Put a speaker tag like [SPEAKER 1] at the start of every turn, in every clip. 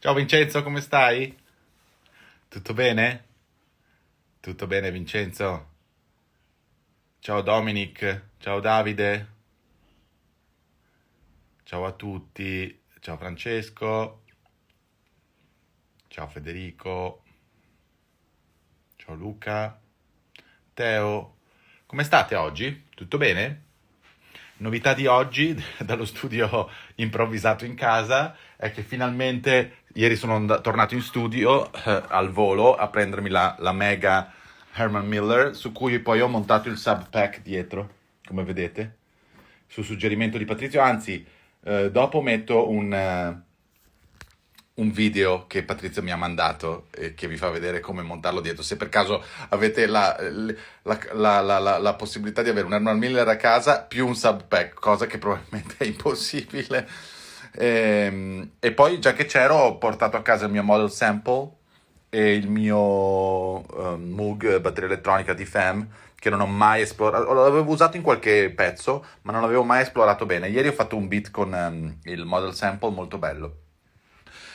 [SPEAKER 1] Ciao Vincenzo, come stai? Tutto bene? Tutto bene Vincenzo? Ciao Dominic, ciao Davide, ciao a tutti, ciao Francesco, ciao Federico, ciao Luca, Teo. Come state oggi? Tutto bene? Novità di oggi, dallo studio improvvisato in casa, è che finalmente ieri sono tornato in studio al volo a prendermi la mega Herman Miller, su cui poi ho montato il sub pack dietro, come vedete, su suggerimento di Patrizio. Anzi, dopo metto un video che Patrizio mi ha mandato e che vi fa vedere come montarlo dietro. Se per caso avete la possibilità di avere un Herman Miller a casa più un sub pack, cosa che probabilmente è impossibile. E poi, già che c'ero, ho portato a casa il mio model sample e il mio Moog batteria elettronica di FEM che non ho mai esplorato. L'avevo usato in qualche pezzo, ma non l'avevo mai esplorato bene. Ieri ho fatto un beat con il model sample molto bello.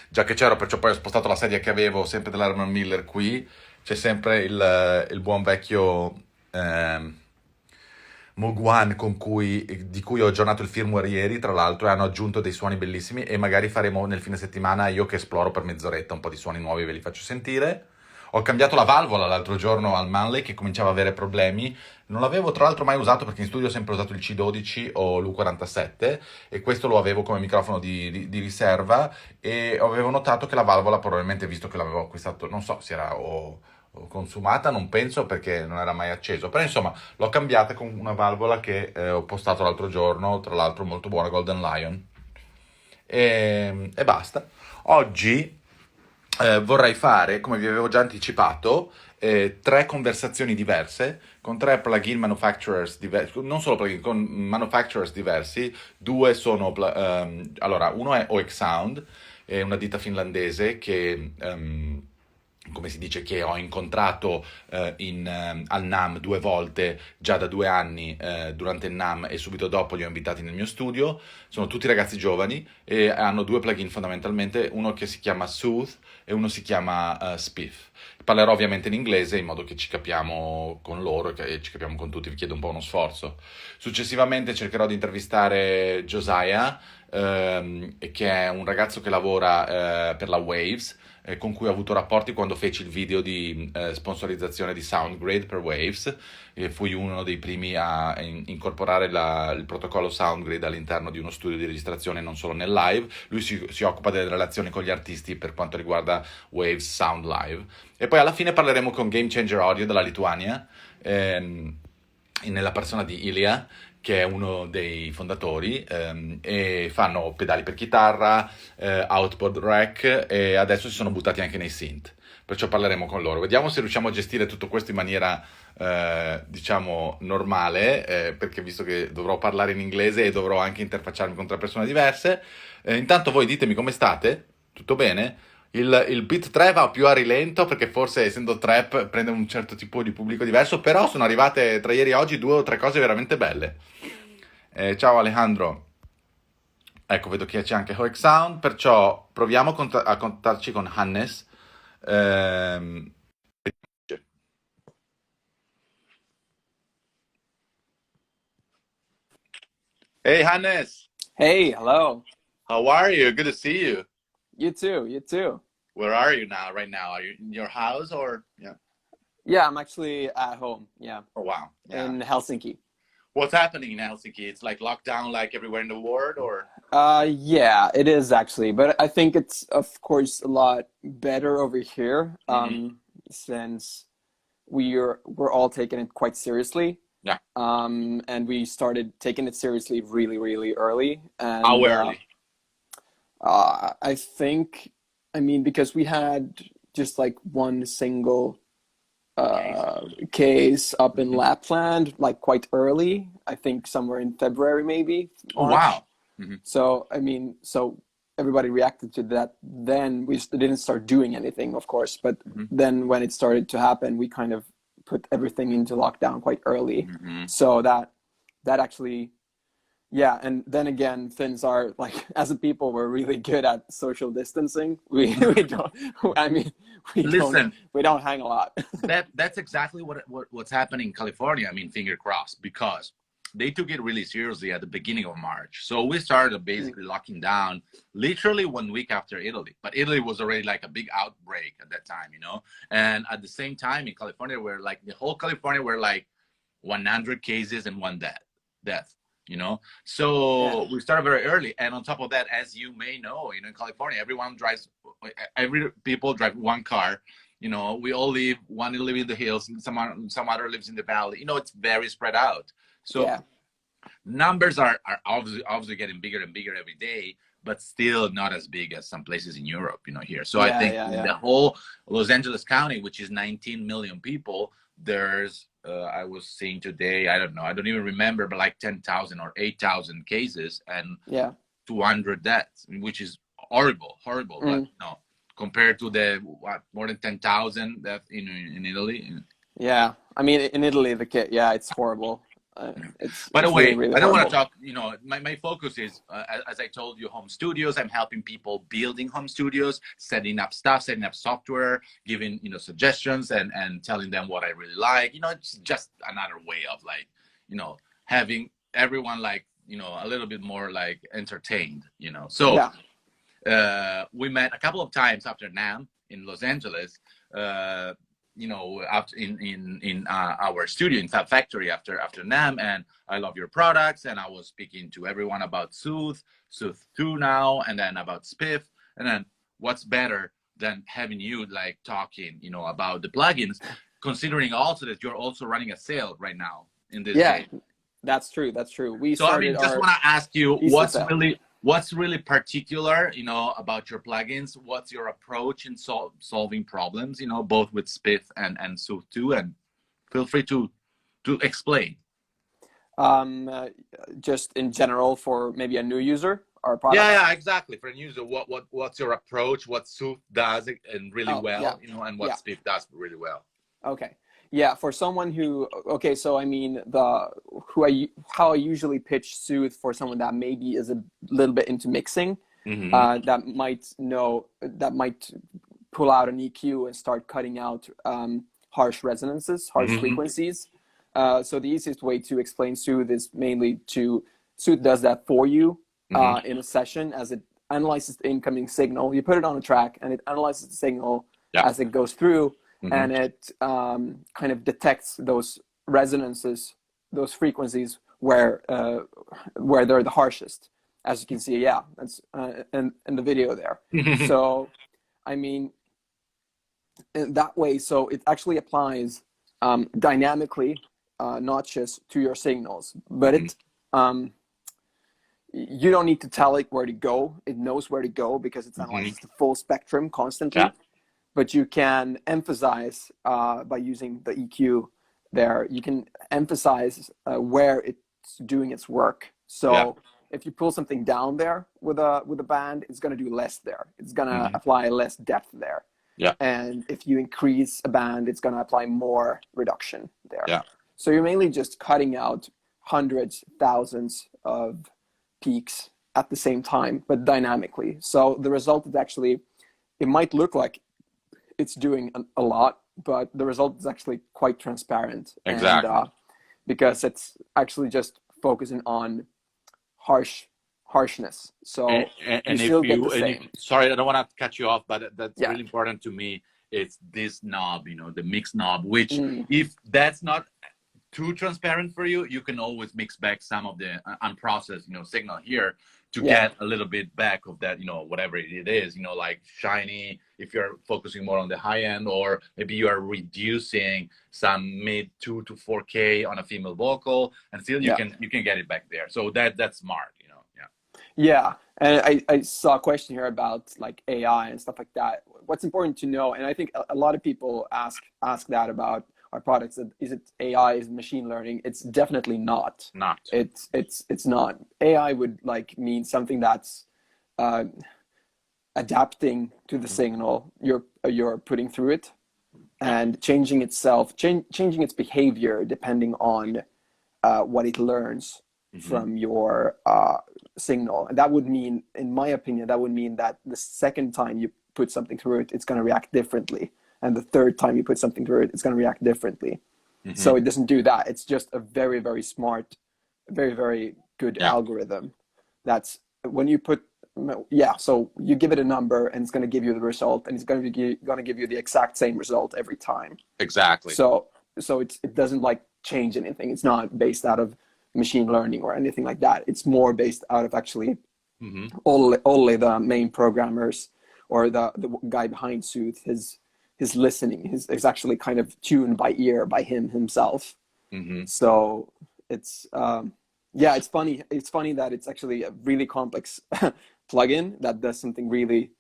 [SPEAKER 1] Già che c'ero, perciò poi ho spostato la sedia che avevo sempre dell'Herman Miller qui. C'è sempre il buon vecchio Moog One di cui ho aggiornato il firmware ieri, tra l'altro, e hanno aggiunto dei suoni bellissimi e magari faremo nel fine settimana, io che esploro per mezz'oretta, un po' di suoni nuovi ve li faccio sentire. Ho cambiato la valvola l'altro giorno al Manley che cominciava a avere problemi. Non l'avevo tra l'altro mai usato perché in studio ho sempre usato il C12 o l'U47 e questo lo avevo come microfono di riserva e avevo notato che la valvola, probabilmente visto che l'avevo acquistato, non so, si era o consumata, non penso perché non era mai acceso, però insomma l'ho cambiata con una valvola che ho postato l'altro giorno, tra l'altro molto buona, Golden Lion, e basta. Oggi vorrei fare, come vi avevo già anticipato, tre conversazioni diverse con tre plugin manufacturers diversi, non solo plugin, con manufacturers diversi. Due sono, allora, uno è Oeksound, è una ditta finlandese che come si dice, che ho incontrato al NAM due volte già da 2 anni durante il NAM e subito dopo li ho invitati nel mio studio. Sono tutti ragazzi giovani e hanno due plugin fondamentalmente, uno che si chiama Soothe e uno si chiama Spiff. Parlerò ovviamente in inglese in modo che ci capiamo con loro e ci capiamo con tutti, vi chiedo un po' uno sforzo. Successivamente cercherò di intervistare Josiah, che è un ragazzo che lavora per la Waves, con cui ho avuto rapporti quando feci il video di sponsorizzazione di SoundGrade per Waves, e fui uno dei primi a incorporare il protocollo SoundGrade all'interno di uno studio di registrazione, non solo nel live. Lui si occupa delle relazioni con gli artisti per quanto riguarda Waves Sound Live. E poi alla fine parleremo con Gamechanger Audio della Lituania, nella persona di Ilja, che è uno dei fondatori, e fanno pedali per chitarra, outboard rack e adesso si sono buttati anche nei synth. Perciò parleremo con loro. Vediamo se riusciamo a gestire tutto questo in maniera, diciamo, normale, perché visto che dovrò parlare in inglese e dovrò anche interfacciarmi con tre persone diverse. Intanto voi ditemi come state? Tutto bene? Il beat 3 va più a rilento perché forse essendo trap prende un certo tipo di pubblico diverso, però sono arrivate tra ieri e oggi 2 o 3 cose veramente belle. Ciao Alejandro, ecco vedo che c'è anche Oeksound, perciò proviamo a contattarci con Hannes. Ehm, Hey Hannes,
[SPEAKER 2] Hey, hello.
[SPEAKER 1] how are you? Good to see you.
[SPEAKER 2] You too, you too.
[SPEAKER 1] Where are you now, right now? Are you in your house or? Yeah.
[SPEAKER 2] Yeah, I'm actually at home, yeah,
[SPEAKER 1] Oh wow, yeah.
[SPEAKER 2] in Helsinki.
[SPEAKER 1] What's happening in Helsinki? It's like lockdown like everywhere in the world or?
[SPEAKER 2] Yeah, it is actually, but I think it's of course a lot better over here,
[SPEAKER 1] Hmm.
[SPEAKER 2] since we're all taking it quite seriously.
[SPEAKER 1] Yeah.
[SPEAKER 2] And we started taking it seriously really, really early.
[SPEAKER 1] How
[SPEAKER 2] And
[SPEAKER 1] early?
[SPEAKER 2] I think, I mean, because we had just like one single
[SPEAKER 1] Case.
[SPEAKER 2] uh, case up in
[SPEAKER 1] Mhm.
[SPEAKER 2] Lapland, like quite early. I think somewhere in February, maybe
[SPEAKER 1] Oh
[SPEAKER 2] March.
[SPEAKER 1] wow. Hmm.
[SPEAKER 2] So I mean, so everybody reacted to that. Then we didn't start doing anything, of course, but
[SPEAKER 1] Hmm.
[SPEAKER 2] then when it started to happen, we kind of put everything into lockdown quite early.
[SPEAKER 1] Hmm.
[SPEAKER 2] So that actually, Yeah, and then again, Finns are like, as a people, we're really good at social distancing. We don't. I mean, we don't
[SPEAKER 1] Listen,
[SPEAKER 2] we don't hang a lot.
[SPEAKER 1] that's exactly what's happening in California. I mean, finger crossed, because they took it really seriously at the beginning of March. So we started
[SPEAKER 2] Mm.
[SPEAKER 1] basically locking down literally 1 week after Italy. But Italy was already like a big outbreak at that time, you know. And at the same time in California, where like the whole California were like 100 cases and one death, you know.
[SPEAKER 2] Yeah,
[SPEAKER 1] So we started very early, and on top of that, as you may know, you know, in California, every people drive one car. You know, we all live, one live in the hills, and some other lives in the valley. You know, it's very spread out. So
[SPEAKER 2] yeah,
[SPEAKER 1] numbers are obviously getting bigger and bigger every day, but still not as big as some places in Europe, you know, here. So I
[SPEAKER 2] yeah,
[SPEAKER 1] think
[SPEAKER 2] yeah,
[SPEAKER 1] in
[SPEAKER 2] yeah.
[SPEAKER 1] the whole Los Angeles County, which is 19 million people, there's I was seeing today, I don't know, I don't even remember, but like 10,000 or 8,000 cases and
[SPEAKER 2] Yeah.
[SPEAKER 1] 200 deaths, which is horrible. But
[SPEAKER 2] Mm.
[SPEAKER 1] no, compared to the more than 10,000 deaths in Italy.
[SPEAKER 2] Yeah. I mean, in Italy, yeah, it's horrible.
[SPEAKER 1] By the
[SPEAKER 2] It's really,
[SPEAKER 1] way,
[SPEAKER 2] really
[SPEAKER 1] I don't want to
[SPEAKER 2] horrible.
[SPEAKER 1] talk, you know, my focus is, as I told you, home studios. I'm helping people building home studios, setting up stuff, setting up software, giving, you know, suggestions and telling them what I really like. You know, it's just another way of like, you know, having everyone like, you know, a little bit more like entertained, you know. So
[SPEAKER 2] Yeah.
[SPEAKER 1] we met a couple of times after NAM in Los Angeles. You know, after in our studio in Fab Factory after NAM, and I love your products. And I was speaking to everyone about Sooth 2 now, and then about Spiff, and then what's better than having you like talking, you know, about the plugins, considering also that you're also running a sale right now in this
[SPEAKER 2] Yeah.
[SPEAKER 1] day.
[SPEAKER 2] That's true. That's true. We
[SPEAKER 1] So I
[SPEAKER 2] started
[SPEAKER 1] mean, just
[SPEAKER 2] our
[SPEAKER 1] want to ask you,
[SPEAKER 2] Easter sale.
[SPEAKER 1] what's really particular, you know, about your plugins? What's your approach in solving problems, you know, both with Spiff and Sooth 2? And feel free to explain.
[SPEAKER 2] Um, uh, just in general for maybe a new user, our products.
[SPEAKER 1] Yeah, exactly. For a user, what's your approach? What Sooth does and really
[SPEAKER 2] Oh, yeah.
[SPEAKER 1] well, you know, and what
[SPEAKER 2] Yeah.
[SPEAKER 1] Spiff does really well.
[SPEAKER 2] Okay. Yeah, for someone who, okay, so I mean how I usually pitch Sooth for someone that maybe is a little bit into mixing,
[SPEAKER 1] Mm-hmm.
[SPEAKER 2] that might pull out an EQ and start cutting out harsh resonances, harsh
[SPEAKER 1] Mm-hmm.
[SPEAKER 2] frequencies. So the easiest way to explain Sooth is mainly Sooth does that for you
[SPEAKER 1] Mm-hmm.
[SPEAKER 2] in a session as it analyzes the incoming signal. You put it on a track and it analyzes the signal
[SPEAKER 1] Yeah.
[SPEAKER 2] as it goes through,
[SPEAKER 1] Mm-hmm.
[SPEAKER 2] and it kind of detects those resonances, those frequencies where they're the harshest. As you can see, yeah, that's in the video there. So, I mean, in that way, so it actually applies dynamically notches to your signals, but
[SPEAKER 1] Mm-hmm.
[SPEAKER 2] you don't need to tell it where to go. It knows where to go because it
[SPEAKER 1] Mm-hmm.
[SPEAKER 2] analyzes the full spectrum
[SPEAKER 1] Yeah.
[SPEAKER 2] constantly. But you can emphasize by using the EQ there. You can emphasize where it's doing its work.
[SPEAKER 1] Yeah.
[SPEAKER 2] So if you pull something down there with a band, it's going to do less there. It's going to
[SPEAKER 1] Mm-hmm.
[SPEAKER 2] apply less depth there.
[SPEAKER 1] Yeah.
[SPEAKER 2] And if you increase a band, it's going to apply more reduction there.
[SPEAKER 1] Yeah.
[SPEAKER 2] So you're mainly just cutting out hundreds, thousands of peaks at the same time, but dynamically. So the result is actually, it might look like it's doing a lot, but the result is actually quite transparent.
[SPEAKER 1] Exactly.
[SPEAKER 2] And because it's actually just focusing on harshness. So you
[SPEAKER 1] And
[SPEAKER 2] still get the same.
[SPEAKER 1] sorry, I don't want to cut you off, but that's
[SPEAKER 2] Yeah.
[SPEAKER 1] really important to me. It's this knob, you know, the mix knob, which
[SPEAKER 2] Mm.
[SPEAKER 1] if that's not too transparent for you, you can always mix back some of the unprocessed, you know, signal here to
[SPEAKER 2] Yeah.
[SPEAKER 1] get a little bit back of that, you know, whatever it is, you know, like shiny, if you're focusing more on the high end, or maybe you are reducing some mid 2 to 4K on a female vocal, and still you
[SPEAKER 2] Yeah.
[SPEAKER 1] can get it back there. So that's smart, you know. Yeah.
[SPEAKER 2] Yeah, and I saw a question here about like AI and stuff like that. What's important to know, and I think a lot of people ask that about our products. Is it AI? Is it machine learning? It's definitely not.
[SPEAKER 1] Not.
[SPEAKER 2] It's not. AI would like mean something that's uh, adapting to the signal you're putting through it, and changing its behavior depending on what it learns from your signal. And that would mean, in my opinion, that would mean that the second time you put something through it, it's going to react differently. And the third time you put something through it, it's going to react differently. So it doesn't do that. It's just a very, very smart, very, very good algorithm. That's when you put, so you give it a number and it's going to give you the result, and it's going to give you the exact same result every time.
[SPEAKER 1] Exactly.
[SPEAKER 2] So it doesn't like change anything. It's not based out of machine learning or anything like that. It's more based out of actually only the main programmers or the guy behind Sooth, his listening is actually kind of tuned by ear by himself. So it's it's funny that it's actually a really complex plugin that does something really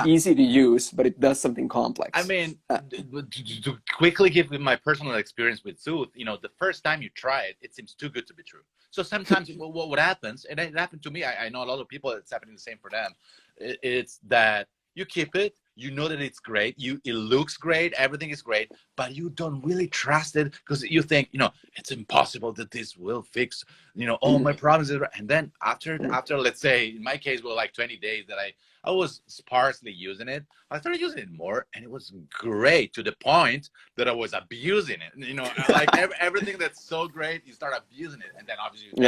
[SPEAKER 2] easy to use, but it does something complex.
[SPEAKER 1] I mean, to quickly give my personal experience with Sooth, the first time you try it, it seems too good to be true. So sometimes what happens, and it happened to me, I know a lot of people, it's happening the same for them, it's that you keep it, you know that it's great, it looks great, everything is great, but you don't really trust it because you think, it's impossible that this will fix, all my problems. And then after, let's say, in my case, well, like 20 days that I was sparsely using it, I started using it more, and it was great to the point that I was abusing it. Like everything that's so great, you start abusing it, and then obviously you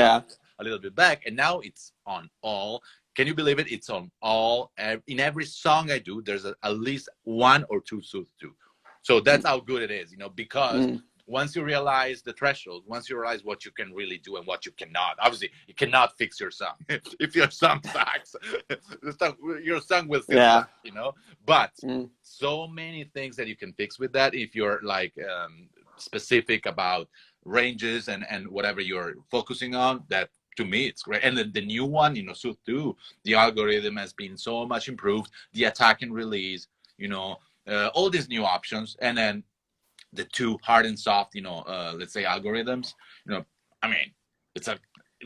[SPEAKER 1] a little bit back, and now it's on all. Can you believe it? It's on all. In every song I do, there's at least one or two Sooth too. So that's how good it is, because once you realize the threshold, once you realize what you can really do and what you cannot, obviously you cannot fix your song. If your song sucks, your song will still suck, But so many things that you can fix with that if you're like specific about ranges and whatever you're focusing on, that to me it's great. And the new one, Sooth 2, the algorithm has been so much improved, the attack and release, all these new options, and then the two hard and soft, let's say algorithms, I mean, it's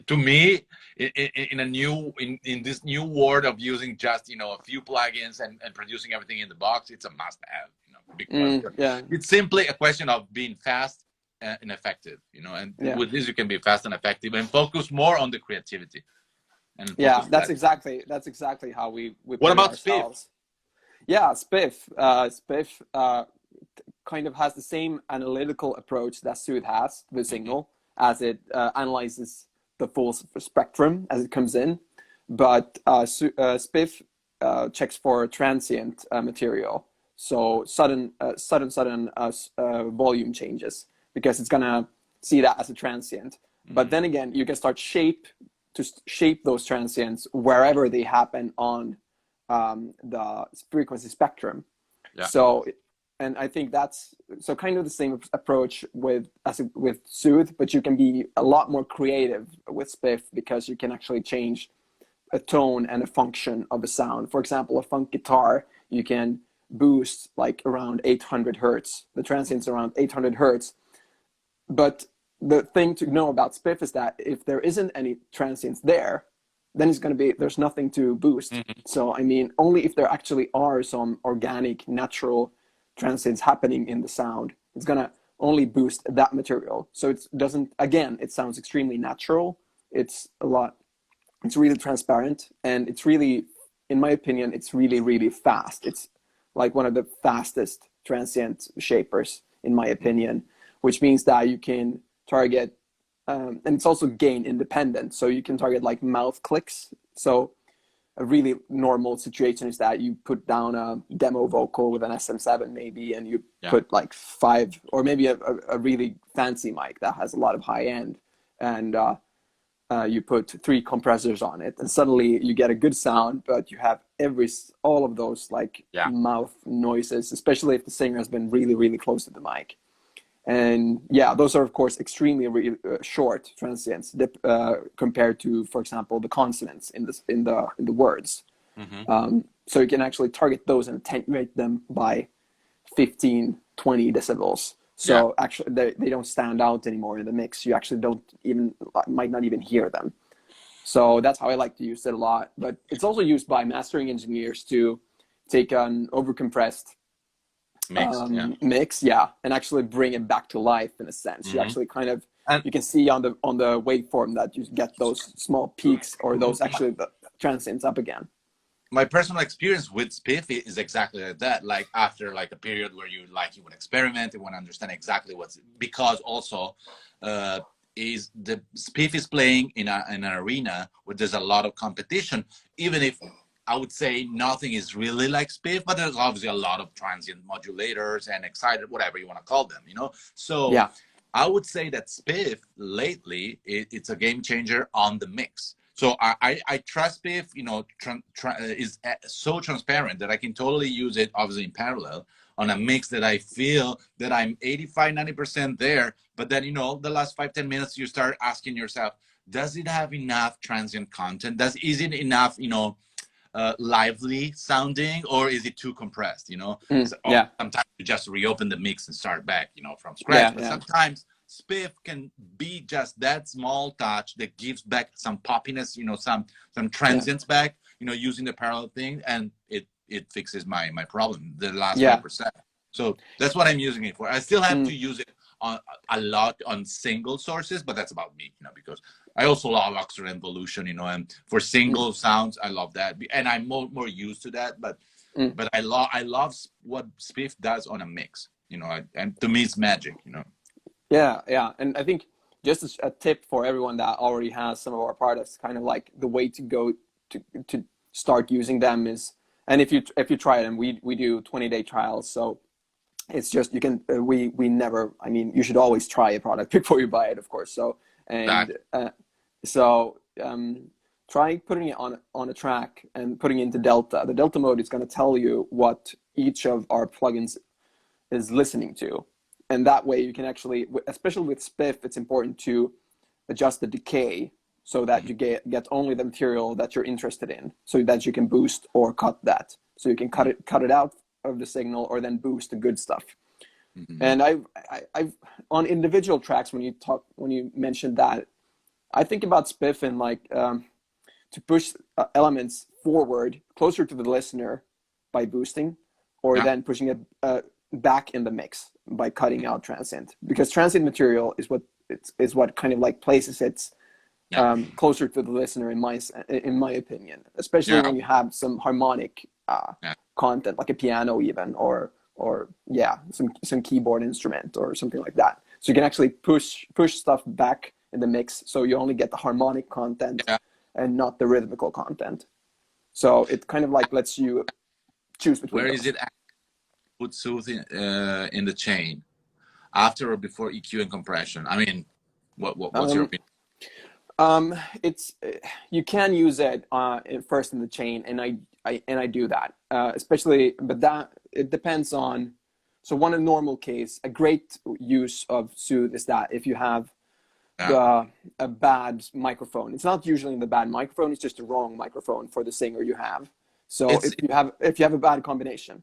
[SPEAKER 1] to me, in this new world of using just, a few plugins and producing everything in the box, it's a must have, because it's simply a question of being fast and effective, and with this you can be fast and effective and focus more on the creativity. And
[SPEAKER 2] that's exactly how we
[SPEAKER 1] what about
[SPEAKER 2] ourselves. Spiff kind of has the same analytical approach that Sooth has to the signal, as it analyzes the full spectrum as it comes in, but Spiff checks for transient material, so sudden volume changes, because it's gonna see that as a transient. But then again, you can start shape those transients wherever they happen on the frequency spectrum. So, and I think that's kind of the same approach with Sooth, but you can be a lot more creative with Spiff, because you can actually change a tone and a function of a sound. For example, a funk guitar, you can boost like around 800 hertz. The transient's around 800 hertz. But the thing to know about Spiff is that if there isn't any transients there, then there's nothing to boost. So, I mean, only if there actually are some organic, natural transients happening in the sound, it's going to only boost that material. So it sounds extremely natural. It's really transparent, and it's really, in my opinion, it's really, really fast. It's like one of the fastest transient shapers, in my opinion, which means that you can target, and it's also gain independent. So you can target like mouth clicks. So a really normal situation is that you put down a demo vocal with an SM7 maybe, and you put like 5, or maybe a really fancy mic that has a lot of high end, and you put 3 compressors on it, and suddenly you get a good sound, but you have all of those like mouth noises, especially if the singer has been really, really close to the mic. And those are of course extremely short transients compared to, for example, the consonants in the words. So you can actually target those and attenuate them by 15, 20 decibels. So actually they don't stand out anymore in the mix. You actually might not even hear them. So that's how I like to use it a lot. But it's also used by mastering engineers to take an overcompressed mix, yeah, and actually bring it back to life in a sense. You actually kind of,
[SPEAKER 1] And
[SPEAKER 2] you can see on the waveform that you get those small peaks or those actually the transients up again.
[SPEAKER 1] my personal experience with spiff is exactly like that. Like after like a period where you want to experiment, you want to understand exactly what's, because also is the spiff is playing in an arena where there's a lot of competition, even if I would say nothing is really like spiff, but there's obviously a lot of transient modulators and excited, whatever you want to call them, So
[SPEAKER 2] Yeah.
[SPEAKER 1] I would say that spiff lately, it's a game changer on the mix. So I trust Spiff, is so transparent that I can totally use it, obviously in parallel, on a mix that I feel that I'm 85, 90% there. But then, the last 5, 10 minutes, you start asking yourself, does it have enough transient content? Is it enough, lively sounding, or is it too compressed? So,
[SPEAKER 2] Yeah.
[SPEAKER 1] sometimes you just reopen the mix and start back, from scratch.
[SPEAKER 2] Yeah,
[SPEAKER 1] But
[SPEAKER 2] yeah.
[SPEAKER 1] sometimes spiff can be just that small touch that gives back some poppiness, some transients back, using the parallel thing, and it fixes my problem, the last 5%. So that's what I'm using it for. I still have to use it on a lot on single sources, but that's about me, because I also love Oeksound Evolution, and for single sounds, I love that, and I'm more used to that. But I love what spiff does on a mix, and to me it's magic,
[SPEAKER 2] Yeah, yeah. And I think just a tip for everyone that already has some of our products, kind of like the way to go to start using them is, and if you try them, we do 20-day trials. So it's just, you can, we never, I mean, you should always try a product before you buy it, of course. So, and try putting it on a track and putting it into Delta. The Delta mode is going to tell you what each of our plugins is listening to. And that way you can actually, especially with spiff, it's important to adjust the decay so that you get only the material that you're interested in, so that you can boost or cut that. So you can cut it out of the signal, or then boost the good stuff. And I've on individual tracks, when you mentioned that, I think about spiff and like to push elements forward closer to the listener by boosting, or then pushing it back in the mix by cutting out transient, because transient material is what kind of like places it closer to the listener in my opinion, especially when you have some harmonic content, like a piano even, or some keyboard instrument or something like that. So you can actually push stuff back in the mix, so you only get the harmonic content and not the rhythmical content. So it kind of like lets you choose between
[SPEAKER 1] Where
[SPEAKER 2] those.
[SPEAKER 1] is it put soothing in the chain, after or before EQ and compression? I mean, what's your opinion?
[SPEAKER 2] It's, you can use it first in the chain, and I do that, especially, but that it depends on. So one, in normal case, a great use of soothe is that if you have a bad microphone, it's not usually the bad microphone, it's just the wrong microphone for the singer you have. So if you have a bad combination,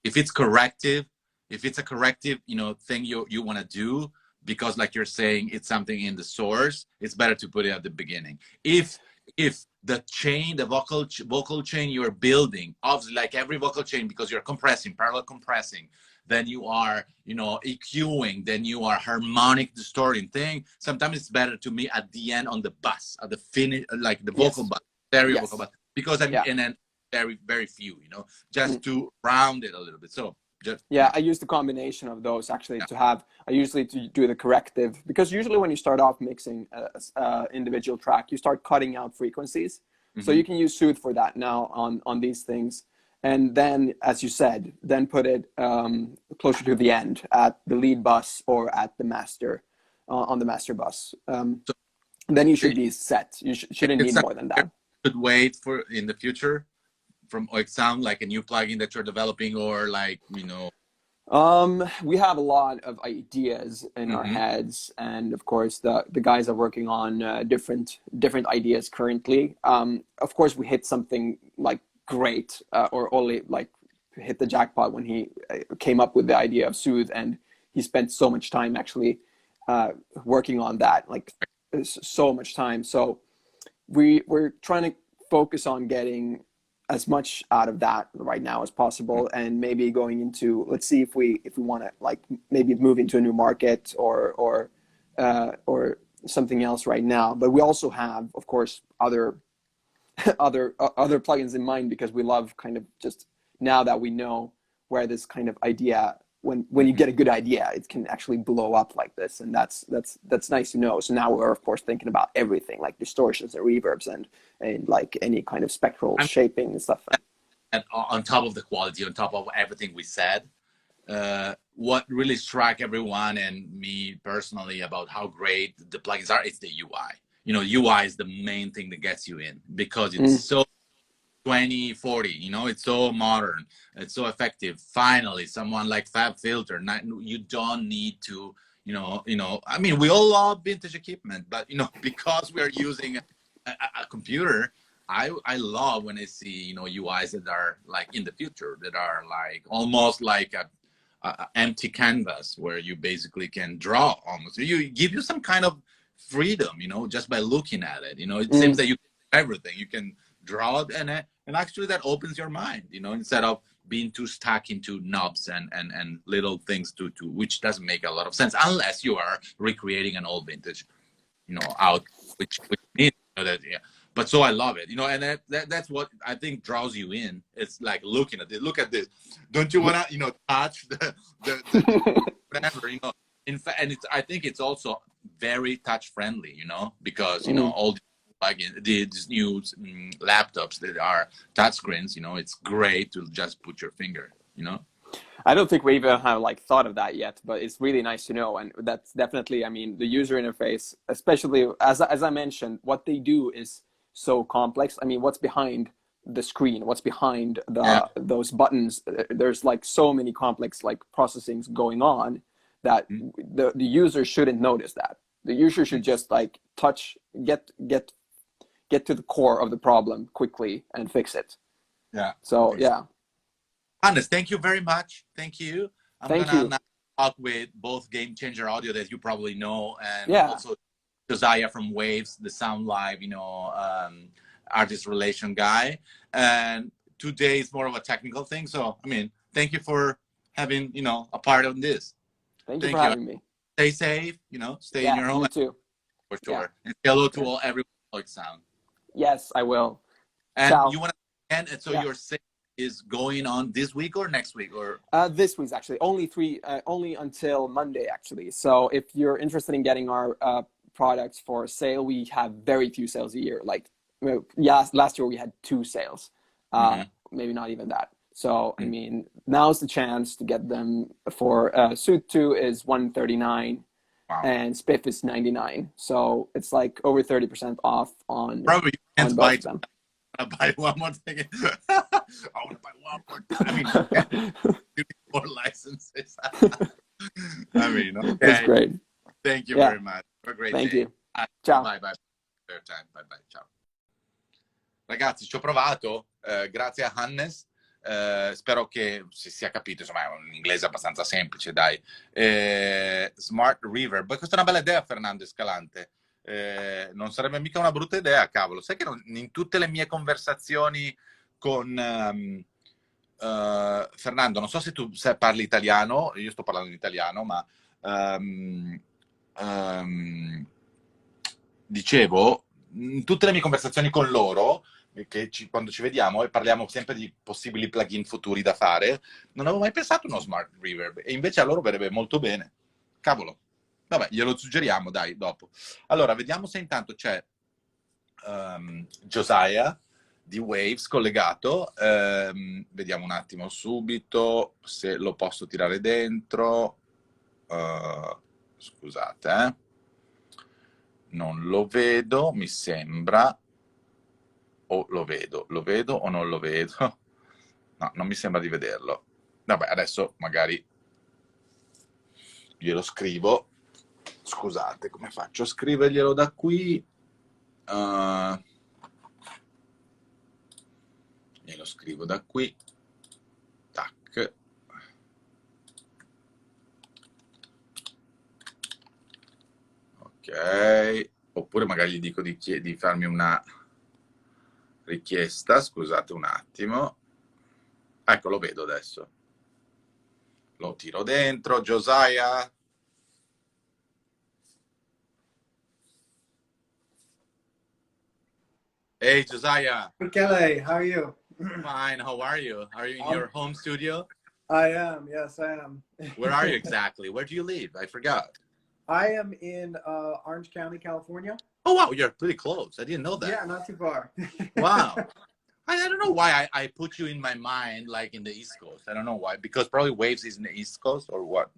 [SPEAKER 1] if it's corrective, if it's a corrective, thing you want to do, because like you're saying, it's something in the source, it's better to put it at the beginning. If the chain, the vocal chain you're building, obviously like every vocal chain, because you're compressing, parallel compressing, then you are, EQing, then you are harmonic distorting thing. Sometimes it's better to me at the end on the bus, at the finish, like the vocal bus, stereo vocal bus, because I'm in an very, very few, just to round it a little bit. So
[SPEAKER 2] I use the combination of those actually to have. I usually do the corrective, because usually when you start off mixing a individual track, you start cutting out frequencies. So you can use soothe for that now on these things, and then, as you said, then put it closer to the end at the lead bus or at the master on the master bus. Then you should be set. You shouldn't need more than that.
[SPEAKER 1] Should wait for in the future from Oeksound, like a new plugin that you're developing, or like,
[SPEAKER 2] we have a lot of ideas in our heads, and of course the guys are working on different ideas currently. Of course, we hit something like great, or only like hit the jackpot when he came up with the idea of soothe, and he spent so much time actually working on that, like so much time. So we're trying to focus on getting as much out of that right now as possible, and maybe going into, let's see if we want to like maybe move into a new market or something else right now. But we also have, of course, other plugins in mind, because we love kind of just now that we know where this kind of idea, when you get a good idea, it can actually blow up like this, and that's nice to know. So now we're of course thinking about everything, like distortions and reverbs and like any kind of spectral shaping and stuff.
[SPEAKER 3] And on top of the quality, on top of everything we said, what really struck everyone and me personally about how great the plugins are, it's the UI. You know, UI is the main thing that gets you in, because it's so 2040, you know, it's so modern, it's so effective. Finally, someone like FabFilter, you don't need to, you know, I mean, we all love vintage equipment, but, you know, because we are using a computer, I love when I see, you know, UIs that are like in the future, that are like almost like a empty canvas where you basically can draw almost. You give you some kind of freedom, you know, just by looking at it. You know, it seems that you can do everything. You can draw it, and actually that opens your mind, you know, instead of being too stuck into knobs and little things to which doesn't make a lot of sense unless you are recreating an old vintage, you know, out, which means, you know, that, yeah. But so I love it, you know, and that's what I think draws you in. It's like looking at it. Look at this. Don't you want to, you know, touch the whatever, you know? In fact, and I think it's also very touch friendly, you know, because, you know, all these new laptops that are touchscreens, you know, it's great to just put your finger, you know.
[SPEAKER 2] I don't think we even have like thought of that yet, but it's really nice to know. And that's definitely, I mean, the user interface, especially as I mentioned, what they do is so complex. I mean, what's behind the screen, what's behind those buttons, there's like so many complex like processings going on that the user shouldn't notice that. The user should just like touch, get to the core of the problem quickly and fix it.
[SPEAKER 3] Yeah.
[SPEAKER 2] So yeah.
[SPEAKER 3] Hannes, thank you very much. Thank you.
[SPEAKER 2] Thank you.
[SPEAKER 3] Now talk with both Gamechanger Audio, that you probably know, and
[SPEAKER 2] Yeah.
[SPEAKER 3] also Josiah from Waves, the Sound Live, you know, artist relation guy. And today is more of a technical thing. So, I mean, thank you for having, you know, a part of this.
[SPEAKER 2] Thank you for having me.
[SPEAKER 3] Stay safe, you know, stay in your home.
[SPEAKER 2] You too.
[SPEAKER 3] For sure. Yeah. And hello to everyone at Oeksound.
[SPEAKER 2] Yes, I will.
[SPEAKER 3] And
[SPEAKER 2] ciao.
[SPEAKER 3] You want to end, and so your sale is going on this week or next week, or
[SPEAKER 2] this week's actually only until Monday actually. So if you're interested in getting our products for sale, we have very few sales a year. Like last year we had 2 sales, maybe not even that. So I mean, now's the chance to get them. For Suit 2 is $139. Wow. And Spiff is $99. So it's like over 30% off on
[SPEAKER 3] probably you can't buy
[SPEAKER 2] both of them.
[SPEAKER 3] Buy one more thing. I want to buy one more time. I mean, more licenses. I mean, okay.
[SPEAKER 2] That's great.
[SPEAKER 3] Thank you very much. Have a great
[SPEAKER 2] Thank
[SPEAKER 3] day.
[SPEAKER 2] you. Ciao.
[SPEAKER 3] Bye bye. Bye bye. Ciao. Ragazzi, ci ho provato. Grazie a Hannes. Spero che si sia capito, insomma, è un inglese abbastanza semplice, dai. Smart Reverb. Questa è una bella idea, Fernando Escalante. Non sarebbe mica una brutta idea, cavolo. Sai che in tutte le mie conversazioni con Fernando, non so se tu parli italiano, io sto parlando in italiano, ma dicevo, in tutte le mie conversazioni con loro, che quando ci vediamo e parliamo sempre di possibili plugin futuri da fare, non avevo mai pensato a uno Smart Reverb, e invece a loro verrebbe molto bene. Cavolo. Vabbè, glielo suggeriamo, dai, dopo. Allora, vediamo se intanto c'è Josiah di Waves collegato. Vediamo un attimo subito se lo posso tirare dentro. Scusate, non lo vedo, mi sembra. O lo vedo o non lo vedo? No, non mi sembra di vederlo. Vabbè, adesso magari glielo scrivo. Scusate, come faccio a scriverglielo da qui? Glielo scrivo da qui. Tac. Ok. Oppure magari gli dico di farmi una richiesta, scusate un attimo. Ecco, lo vedo adesso. Lo tiro dentro, Josiah. Hey, Josiah.
[SPEAKER 4] Michele, how are you?
[SPEAKER 3] Fine. How are you? Are you in your home studio?
[SPEAKER 4] I am. Yes, I am.
[SPEAKER 3] Where are you exactly? Where do you live? I forgot.
[SPEAKER 4] I am in Orange County, California.
[SPEAKER 3] Oh, wow. You're pretty close. I didn't know that.
[SPEAKER 4] Yeah, not too far.
[SPEAKER 3] Wow. I don't know why I put you in my mind like in the East Coast. I don't know why. Because probably Waves is in the East Coast or what?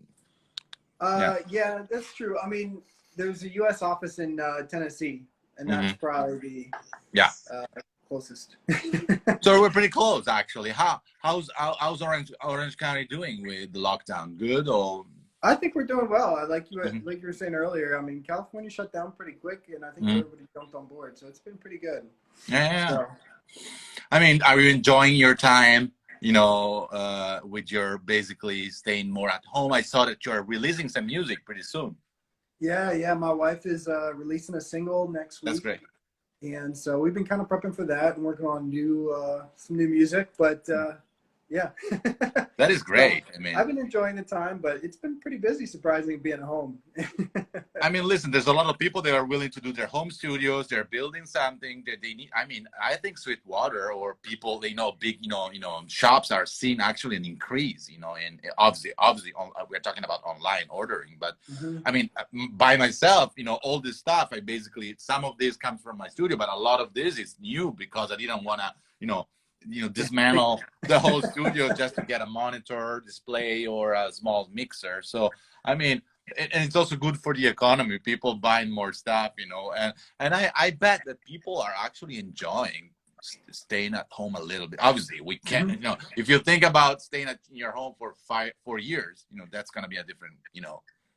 [SPEAKER 4] Yeah, that's true. I mean, there's a U.S. office in Tennessee, and that's probably the closest.
[SPEAKER 3] So we're pretty close, actually. How's Orange County doing with the lockdown? Good or?
[SPEAKER 4] I think we're doing well. Like you were saying earlier. I mean, California shut down pretty quick, and I think everybody jumped on board. So it's been pretty good.
[SPEAKER 3] Yeah.
[SPEAKER 4] So,
[SPEAKER 3] I mean, are you enjoying your time? You know, with your basically staying more at home. I saw that you're releasing some music pretty soon.
[SPEAKER 4] Yeah. My wife is releasing a single next week.
[SPEAKER 3] That's great.
[SPEAKER 4] And so we've been kind of prepping for that and working on some new music, but yeah.
[SPEAKER 3] That is great.
[SPEAKER 4] So,
[SPEAKER 3] I mean,
[SPEAKER 4] I've been enjoying the time, but it's been pretty busy, surprising, being at home.
[SPEAKER 3] I mean, listen, there's a lot of people that are willing to do their home studios. They're building something that they need. I mean, I think Sweetwater or people, they know, big, shops are seeing actually an increase, and obviously we're talking about online ordering, but I mean, by myself, all this stuff, some of this comes from my studio, but a lot of this is new because I didn't want to, dismantle the whole studio just to get a monitor, display, or a small mixer. So, I mean, and it's also good for the economy. People buying more stuff, and I bet that people are actually enjoying staying at home a little bit. Obviously, we can't, if you think about staying in your home for 4 years, that's going to be a different,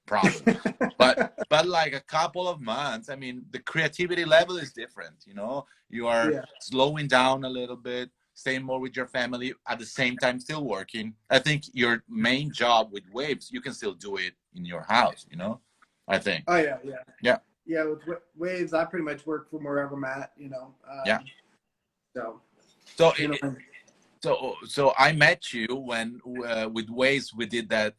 [SPEAKER 3] problem. but like a couple of months, I mean, the creativity level is different. You are slowing down a little bit, staying more with your family at the same time, still working. I think your main job with Waves, you can still do it in your house, I think.
[SPEAKER 4] Oh, yeah.
[SPEAKER 3] Yeah,
[SPEAKER 4] with Waves, I pretty much work from wherever I'm at,
[SPEAKER 3] yeah. So I met you when with Waves we did that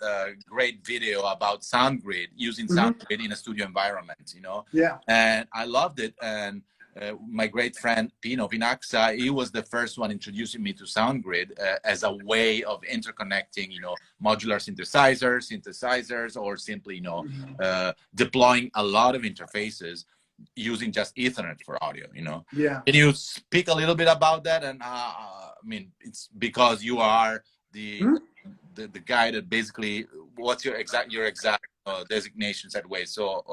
[SPEAKER 3] great video about SoundGrid, using SoundGrid in a studio environment,
[SPEAKER 4] Yeah.
[SPEAKER 3] And I loved it. And my great friend Pino Vinaxa, he was the first one introducing me to SoundGrid as a way of interconnecting, modular synthesizers, or simply, deploying a lot of interfaces using just Ethernet for audio,
[SPEAKER 4] Yeah.
[SPEAKER 3] Can you speak a little bit about that? And I mean, it's because you are the guy that basically, what's your exact designations at Wave? So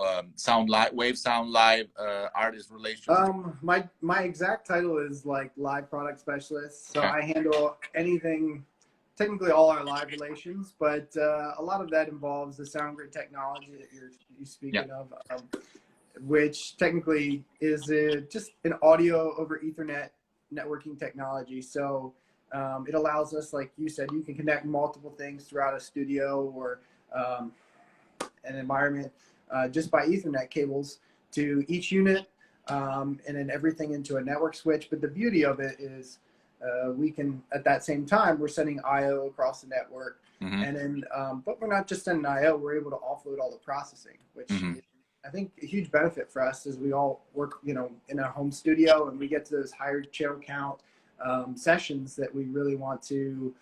[SPEAKER 3] Wave Sound Live, artist relations.
[SPEAKER 4] My exact title is like live product specialist. So I handle anything, technically all our live relations, but a lot of that involves the SoundGrid technology that you're speaking of, which technically is just an audio over Ethernet networking technology. So it allows us, like you said, you can connect multiple things throughout a studio or an environment just by Ethernet cables to each unit, and then everything into a network switch. But the beauty of it is we can, at that same time, we're sending IO across the network. And then, but we're not just sending IO, we're able to offload all the processing, which is, I think, a huge benefit for us as we all work, in a home studio, and we get to those higher channel count sessions that we really want to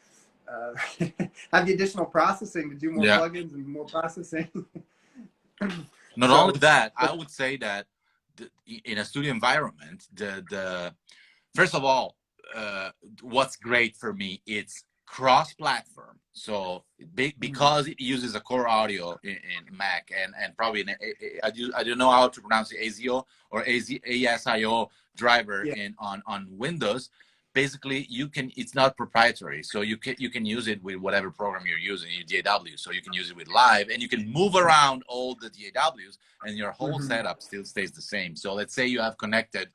[SPEAKER 4] have the additional processing to do more plugins and more processing.
[SPEAKER 3] Not only that, I would say that in a studio environment, the first of all, what's great for me, it's cross-platform. So because it uses a core audio in Mac and probably I don't know how to pronounce it, ASIO or ASIO driver on Windows. Basically, it's not proprietary, so you can use it with whatever program you're using, your DAW. So you can use it with Live, and you can move around all the DAWs, and your whole setup still stays the same. So let's say you have connected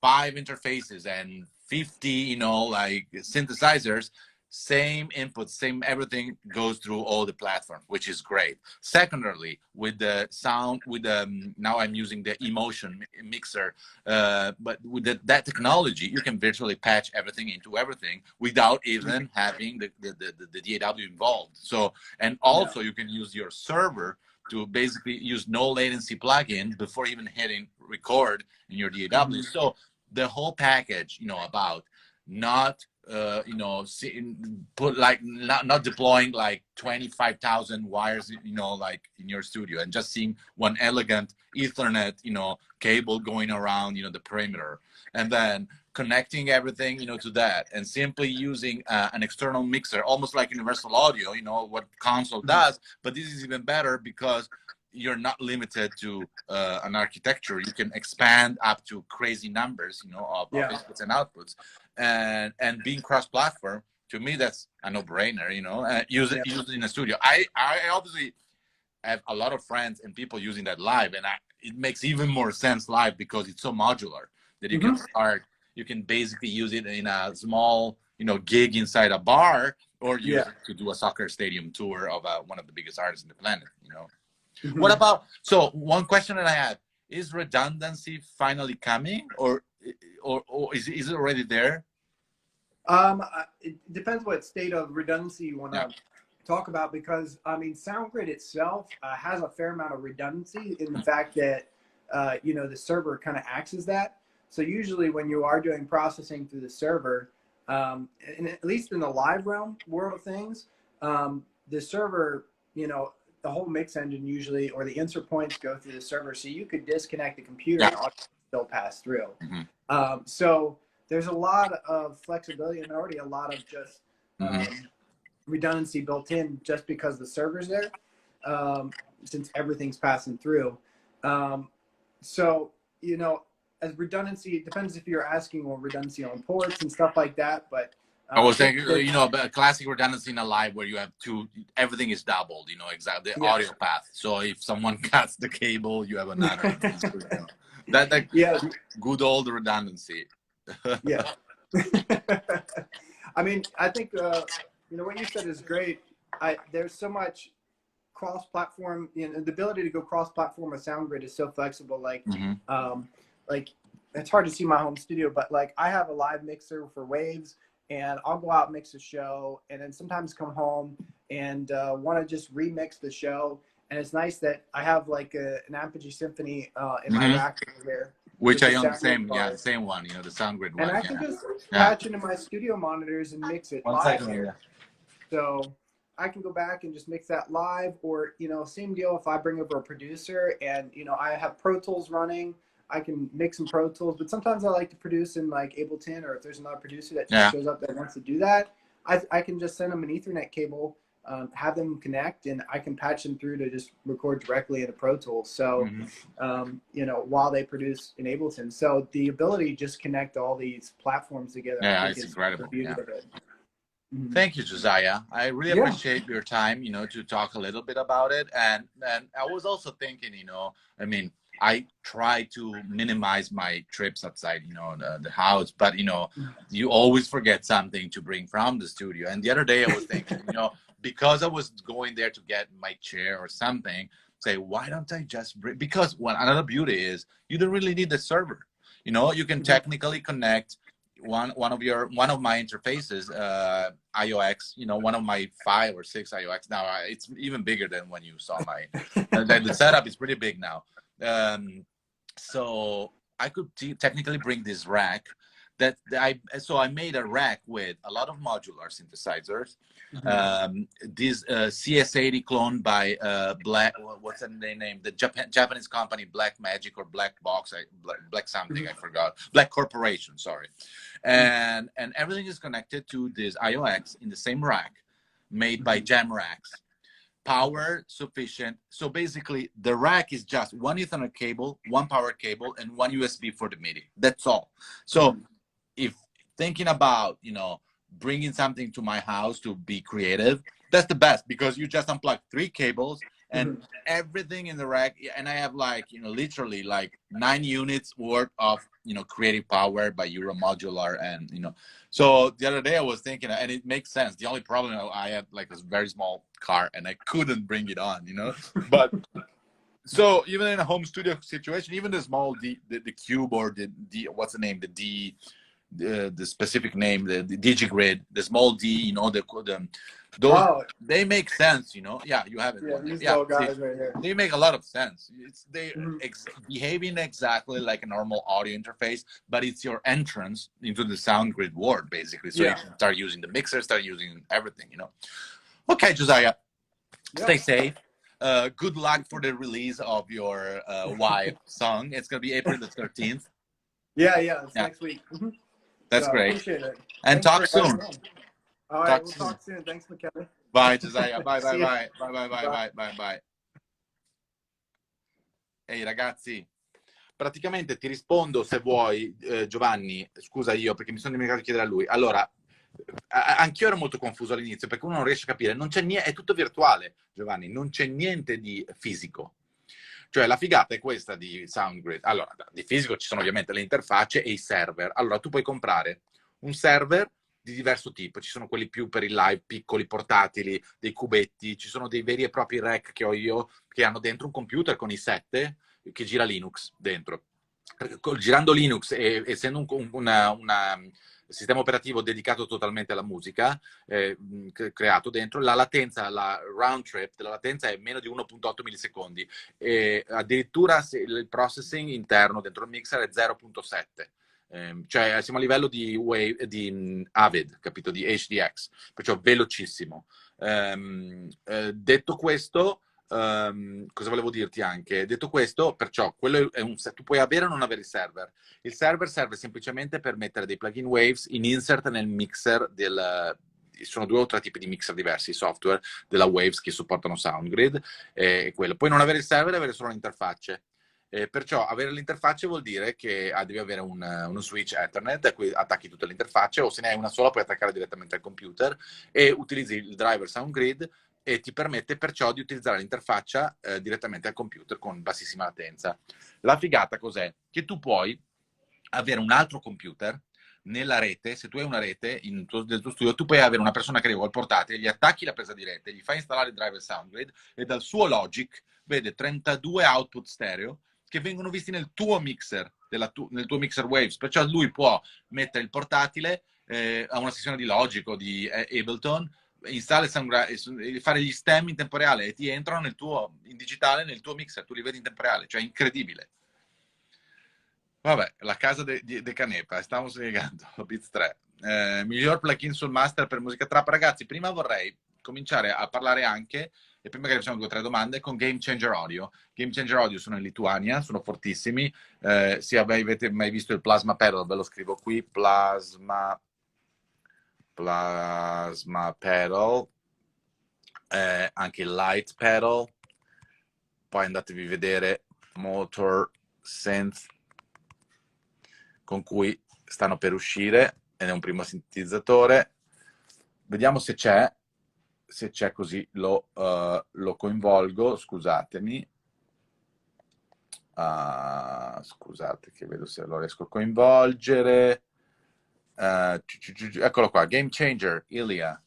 [SPEAKER 3] 5 interfaces and 50, like synthesizers. same input, same everything goes through all the platforms, which is great. Secondly, with the sound, with the now I'm using the emotion mixer, but with that technology, you can virtually patch everything into everything without even having the DAW involved. So, and also you can use your server to basically use no latency plugin before even hitting record in your DAW. So the whole package, about not put like not deploying like 25,000 wires, like in your studio, and just seeing one elegant Ethernet, cable going around, the perimeter, and then connecting everything, to that, and simply using an external mixer, almost like Universal Audio, what console does. But this is even better because you're not limited to an architecture. You can expand up to crazy numbers, of inputs and outputs, and being cross-platform. To me, that's a no-brainer. Use it in a studio. I obviously have a lot of friends and people using that live, and it makes even more sense live because it's so modular that you can start. You can basically use it in a small, gig inside a bar, or use it to do a soccer stadium tour of one of the biggest artists in the planet. What about, so one question that I had, is redundancy finally coming, or is it already there?
[SPEAKER 4] It depends what state of redundancy you want to talk about, because SoundGrid itself has a fair amount of redundancy in the fact that the server kind of acts as that. So usually when you are doing processing through the server, and at least in the live realm world of things, the server, the whole mix engine usually, or the insert points go through the server, so you could disconnect the computer and audio still pass through. So there's a lot of flexibility and already a lot of just redundancy built in just because the server's there, since everything's passing through. So, as redundancy, it depends if you're asking on redundancy on ports and stuff like that, but
[SPEAKER 3] I was saying, a classic redundancy in a live where you have everything is doubled, exactly the audio path. So if someone cuts the cable, you have another. Good old redundancy.
[SPEAKER 4] I think what you said is great. There's so much cross-platform, the ability to go cross-platform with SoundGrid is so flexible. Like it's hard to see my home studio, but like I have a live mixer for waves, and I'll go out and mix a show, and then sometimes come home and want to just remix the show. And it's nice that I have like an Apogee Symphony in my rack over there.
[SPEAKER 3] Which I own the same one, the SoundGrid one.
[SPEAKER 4] And I can just patch into my studio monitors and mix it live here. So I can go back and just mix that live, or, same deal if I bring over a producer and, I have Pro Tools running, I can mix some Pro Tools, but sometimes I like to produce in like Ableton, or if there's another producer that just shows up that wants to do that, I can just send them an Ethernet cable, have them connect, and I can patch them through to just record directly in a Pro Tools. So, while they produce in Ableton. So the ability to just connect all these platforms together, I think
[SPEAKER 3] it's
[SPEAKER 4] is
[SPEAKER 3] incredible.
[SPEAKER 4] the beauty of it.
[SPEAKER 3] Thank you, Josiah. I really appreciate your time, to talk a little bit about it. And I was also thinking, I try to minimize my trips outside, the house, but, you always forget something to bring from the studio. And the other day I was thinking, because I was going there to get my chair or something, say, why don't I just bring, because another beauty is you don't really need the server. You can technically connect one of my interfaces, IOX, one of my 5 or 6 IOX. Now it's even bigger than when you saw my, the setup is pretty big now. So I could technically bring this rack so I made a rack with a lot of modular synthesizers. This CS80 cloned by what's the name? The Japanese company Black Magic or Black Box, Black something, I forgot. Black Corporation, sorry. And everything is connected to this IOX in the same rack, made by Jam Racks. Power sufficient. So basically, the rack is just one Ethernet cable, one power cable, and one USB for the MIDI. That's all. So if thinking about, bringing something to my house to be creative, that's the best, because you just unplug 3 cables and everything in the rack. And I have like, literally like 9 units worth of, creative power by Euro Modular. And, so the other day I was thinking, and it makes sense. The only problem I had like this very small car and I couldn't bring it on, but so even in a home studio situation, even the small the cube or the what's the name, the specific name, the digigrid, the small D, those, they make sense, Yeah, you have it.
[SPEAKER 4] Yeah, these little guys right here.
[SPEAKER 3] They make a lot of sense. They behaving exactly like a normal audio interface, but it's your entrance into the sound grid world, basically. So you can start using the mixer, start using everything, Okay, Josiah, stay safe. Good luck for the release of your wife song. It's gonna be April the 13th.
[SPEAKER 4] Yeah, it's next week.
[SPEAKER 3] That's great.
[SPEAKER 4] Appreciate it.
[SPEAKER 3] And talk soon.
[SPEAKER 4] All right, we'll talk soon. Thanks, McKelly.
[SPEAKER 3] Bye, Josiah. Bye. Ehi, ragazzi, praticamente ti rispondo se vuoi, Giovanni. Scusa io perché mi sono dimenticato di chiedere a lui. Allora, anch'io ero molto confuso all'inizio perché uno non riesce a capire. Non c'è niente, è tutto virtuale, Giovanni. Non c'è niente di fisico. Cioè, la figata è questa di SoundGrid. Allora, di fisico ci sono ovviamente le interfacce e i server. Allora, tu puoi comprare un server di diverso tipo. Ci sono quelli più per il live, piccoli, portatili, dei cubetti. Ci sono dei veri e propri rack che ho io, che hanno dentro un computer con i7 che gira Linux dentro. Girando Linux e essendo un sistema operativo dedicato totalmente alla musica, creato dentro, la latenza, la round trip della latenza è meno di 1.8 millisecondi e addirittura il processing interno dentro il mixer è 0.7. Cioè siamo a livello di Avid, capito? Di HDX, perciò velocissimo. Detto questo, cosa volevo dirti anche? Detto questo, perciò quello è tu puoi avere o non avere il server. Il server serve semplicemente per mettere dei plugin Waves in insert nel mixer sono 2 o 3 tipi di mixer diversi, software della Waves che supportano SoundGrid e quello. Puoi non avere il server e avere solo l'interfaccia. Perciò avere l'interfaccia vuol dire che devi avere uno switch Ethernet a cui attacchi tutte le interfacce, o se ne hai una sola puoi attaccare direttamente al computer e utilizzi il driver SoundGrid e ti permette perciò di utilizzare l'interfaccia direttamente al computer con bassissima latenza. La figata cos'è? Che tu puoi avere un altro computer nella rete. Se tu hai una rete nel tuo studio, tu puoi avere una persona che arriva col portatile, gli attacchi la presa di rete, gli fai installare il driver SoundGrid e dal suo Logic vede 32 output stereo che vengono visti nel tuo mixer, nel tuo mixer Waves. Perciò lui può mettere il portatile a una sessione di Logic o di Ableton, fare gli stem in tempo reale e ti entrano in digitale nel tuo mixer, tu li vedi in tempo reale, cioè incredibile. Vabbè, la casa de Canepa, stiamo spiegando, Beats 3. Miglior plugin sul master per musica trap. Ragazzi, prima vorrei cominciare a parlare anche, e poi magari facciamo 2 o 3 domande, con Gamechanger Audio. Gamechanger Audio sono in Lituania, sono fortissimi. Se avete mai visto il Plasma Pedal, ve lo scrivo qui, Plasma Pedal, anche il Light Pedal, poi andatevi a vedere Motor Synth, con cui stanno per uscire, ed è un primo sintetizzatore. Vediamo se c'è così lo coinvolgo, scusatemi. Scusate che vedo se lo riesco a coinvolgere. Eccolo qua, Gamechanger, Ilja,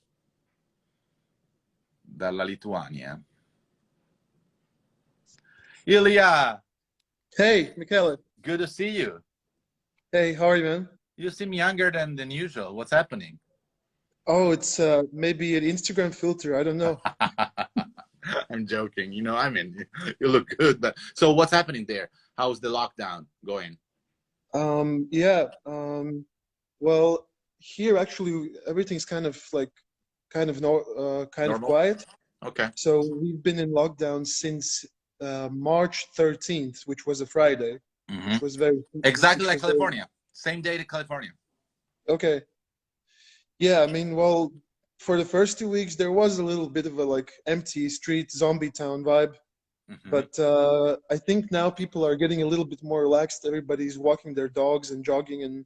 [SPEAKER 3] dalla Lituania. Ilja!
[SPEAKER 5] Hey, Michele.
[SPEAKER 3] Good to see you.
[SPEAKER 5] Hey, how are you, man?
[SPEAKER 3] You seem younger than usual. What's happening?
[SPEAKER 5] Oh, it's maybe an Instagram filter. I don't know.
[SPEAKER 3] I'm joking. I mean, you look good. But so what's happening there? How's the lockdown going?
[SPEAKER 5] Well, here actually everything's kind of quiet.
[SPEAKER 3] Okay.
[SPEAKER 5] So we've been in lockdown since March 13th, which was a Friday.
[SPEAKER 3] Mm-hmm.
[SPEAKER 5] It was
[SPEAKER 3] exactly like California. Same day to California.
[SPEAKER 5] Okay. Yeah, I mean, well, for the first 2 weeks there was a little bit of a empty street zombie town vibe. Mm-hmm. But I think now people are getting a little bit more relaxed. Everybody's walking their dogs and jogging and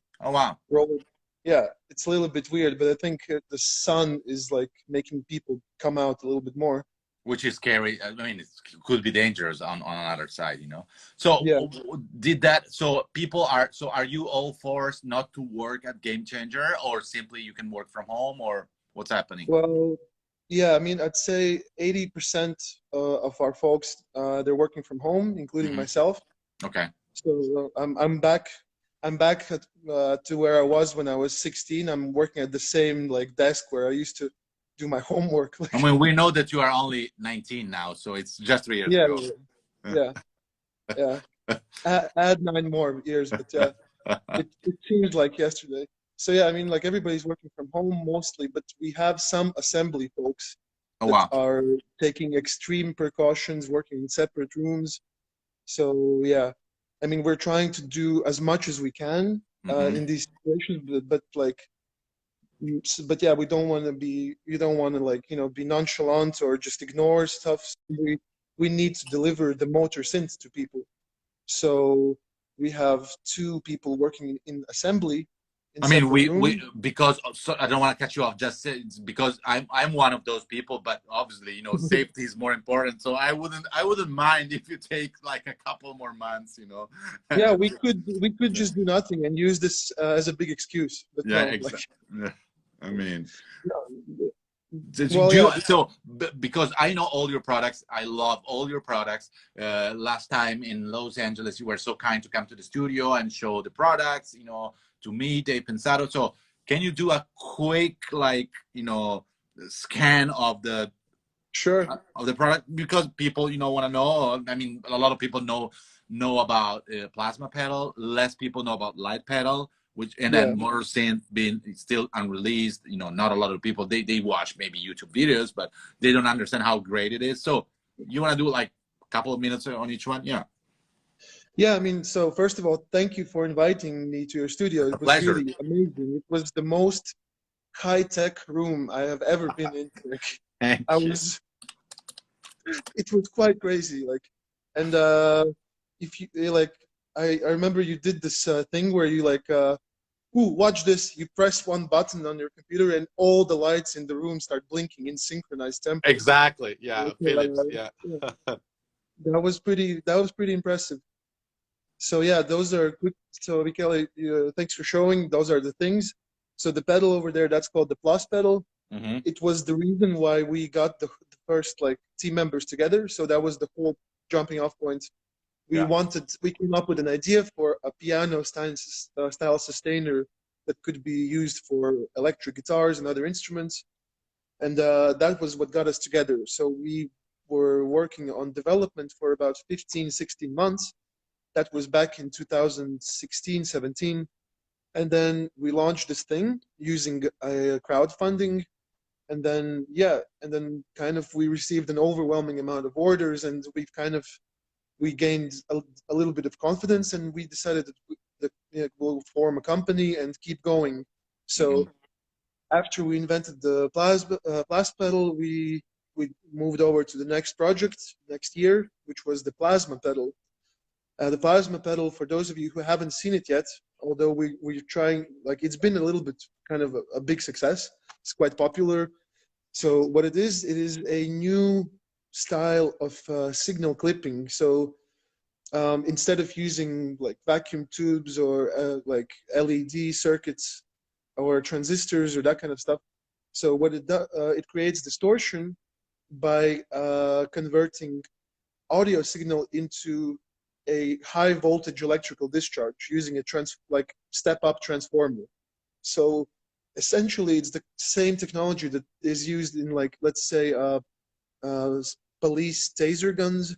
[SPEAKER 5] rolling. Yeah, it's a little bit weird, but I think the sun is making people come out a little bit more.
[SPEAKER 3] which is scary. I mean, it could be dangerous on another side, you know. So
[SPEAKER 5] Yeah.
[SPEAKER 3] so are you all forced not to work at Gamechanger, or simply you can work from home, or what's happening?
[SPEAKER 5] Well, yeah, I mean, I'd say 80% of our folks, they're working from home, including myself.
[SPEAKER 3] Okay.
[SPEAKER 5] So I'm back. I'm back to where I was when I was 16. I'm working at the same like desk where I used to do my homework. Like,
[SPEAKER 3] I mean, we know that you are only 19 now, so it's just 3 years
[SPEAKER 5] yeah,
[SPEAKER 3] ago.
[SPEAKER 5] yeah, yeah. Add 9 more years, but yeah, it seems like yesterday. So yeah, I mean, like everybody's working from home mostly, but we have some assembly folks
[SPEAKER 3] Oh,
[SPEAKER 5] that
[SPEAKER 3] wow.
[SPEAKER 5] are taking extreme precautions, working in separate rooms. So yeah, I mean, we're trying to do as much as we can in these situations, but like, but yeah, we don't want to like, you know, be nonchalant or just ignore stuff. We need to deliver the motor synth to people. So we have 2 people working in assembly in
[SPEAKER 3] I mean,
[SPEAKER 5] separate
[SPEAKER 3] we
[SPEAKER 5] rooms.
[SPEAKER 3] because so I don't want to cut you off. Just say it's because I'm one of those people, but obviously, you know, safety is more important. So I wouldn't mind if you take like a couple more months, you know.
[SPEAKER 5] Yeah, we could just do nothing and use this as a big excuse, but
[SPEAKER 3] Yeah,
[SPEAKER 5] no, like,
[SPEAKER 3] exactly. I mean,
[SPEAKER 5] well, yeah,
[SPEAKER 3] because I know all your products, I love all your products. Last time in Los Angeles, you were so kind to come to the studio and show the products, you know, to me, Dave Pensado. So can you do a quick, like, you know, scan of the
[SPEAKER 5] sure,
[SPEAKER 3] product, because people, you know, want to know. I mean, a lot of people know about plasma pedal, less people know about light pedal, which, and
[SPEAKER 5] yeah.
[SPEAKER 3] then motor synth being still unreleased. You know, not a lot of people, they watch maybe YouTube videos, but they don't understand how great it is. So you want to do like a couple of minutes on each one? Yeah.
[SPEAKER 5] Yeah, I mean, so first of all, thank you for inviting me to your studio.
[SPEAKER 3] A
[SPEAKER 5] It was
[SPEAKER 3] pleasure.
[SPEAKER 5] really amazing. It was the most high-tech room I have ever been in. Like,
[SPEAKER 3] Thank
[SPEAKER 5] I
[SPEAKER 3] you.
[SPEAKER 5] was, it was quite crazy. Like, and if you like, I remember you did this thing where you like, ooh, watch this. You press one button on your computer, and all the lights in the room start blinking in synchronized tempo.
[SPEAKER 3] Exactly. Yeah.
[SPEAKER 5] Okay,
[SPEAKER 3] Philips. Yeah.
[SPEAKER 5] that was pretty. That was pretty impressive. So yeah, those are good. So Michele, thanks for showing. Those are the things. So the pedal over there, that's called the plus pedal. It was the reason why we got the first like team members together. So that was the whole jumping off point. We came up with an idea for a piano style sustainer that could be used for electric guitars and other instruments. And that was what got us together. So we were working on development for about 15, 16 months. That was back in 2016, 17. And then we launched this thing using crowdfunding. And then, yeah, and then kind of we received an overwhelming amount of orders, and we gained a little bit of confidence, and we decided that we'll form a company and keep going. So after we invented the plasma pedal, we moved over to the next project next year, which was the plasma pedal. The plasma pedal, for those of you who haven't seen it yet, although we're trying, like, it's been a little bit kind of a big success. It's quite popular. So what it is a new style of signal clipping. So instead of using like vacuum tubes or like LED circuits or transistors or that kind of stuff, so what it does, it creates distortion by converting audio signal into a high voltage electrical discharge using a like step up transformer. So essentially it's the same technology that is used in, like, let's say police taser guns.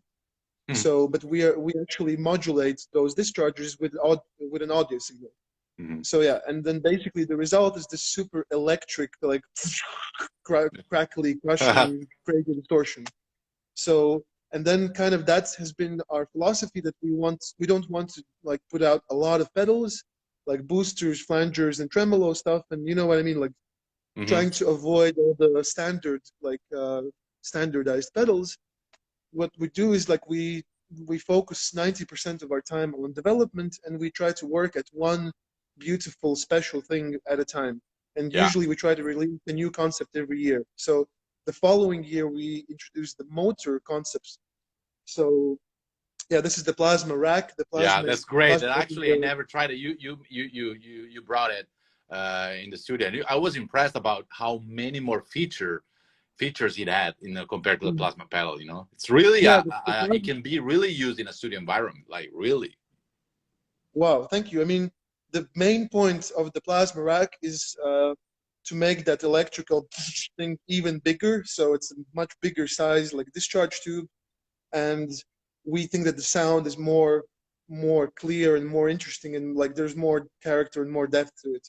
[SPEAKER 5] So but we actually modulate those discharges with an audio signal. So yeah, and then basically the result is this super electric, like crackly, crushing, crazy distortion. So, and then kind of that has been our philosophy, that we don't want to like put out a lot of pedals, like boosters, flangers, and tremolo stuff, and you know what I mean, like trying to avoid all the standard, like standardized pedals. What we do is like we focus 90% of our time on development, and we try to work at one beautiful special thing at a time. And usually we try to release a new concept every year. So the following year we introduced the motor concepts. So yeah, this is the plasma rack. The
[SPEAKER 3] Yeah,
[SPEAKER 5] plasma
[SPEAKER 3] that's
[SPEAKER 5] is
[SPEAKER 3] great. And
[SPEAKER 5] plasma
[SPEAKER 3] actually, I never tried it. You brought it in the studio. And I was impressed about how many more features it had, compared to the plasma pedal. It's really
[SPEAKER 5] yeah,
[SPEAKER 3] it can be really used in a studio environment, like really.
[SPEAKER 5] wow, thank you. I mean, the main point of the plasma rack is to make that electrical thing even bigger. So it's a much bigger size, like discharge tube, and we think that the sound is more clear and more interesting, and like there's more character and more depth to it.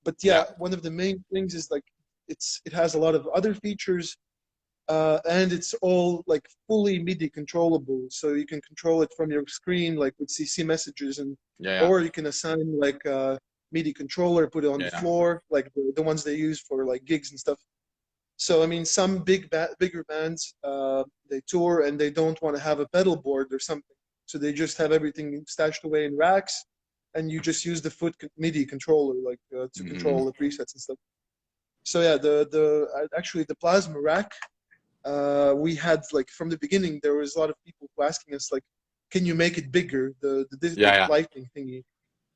[SPEAKER 5] But yeah, one of the main things is like it has a lot of other features, and it's all like fully MIDI controllable, so you can control it from your screen, like with CC messages, and or you can assign like a MIDI controller, put it on the floor, like the ones they use for like gigs and stuff. So I mean, some bigger bands, they tour and they don't want to have a pedal board or something, so they just have everything stashed away in racks, and you just use the foot MIDI controller, like to control the presets and stuff. So yeah, actually the plasma rack, we had like from the beginning there was a lot of people who asking us like, can you make it bigger, the lightning thingy,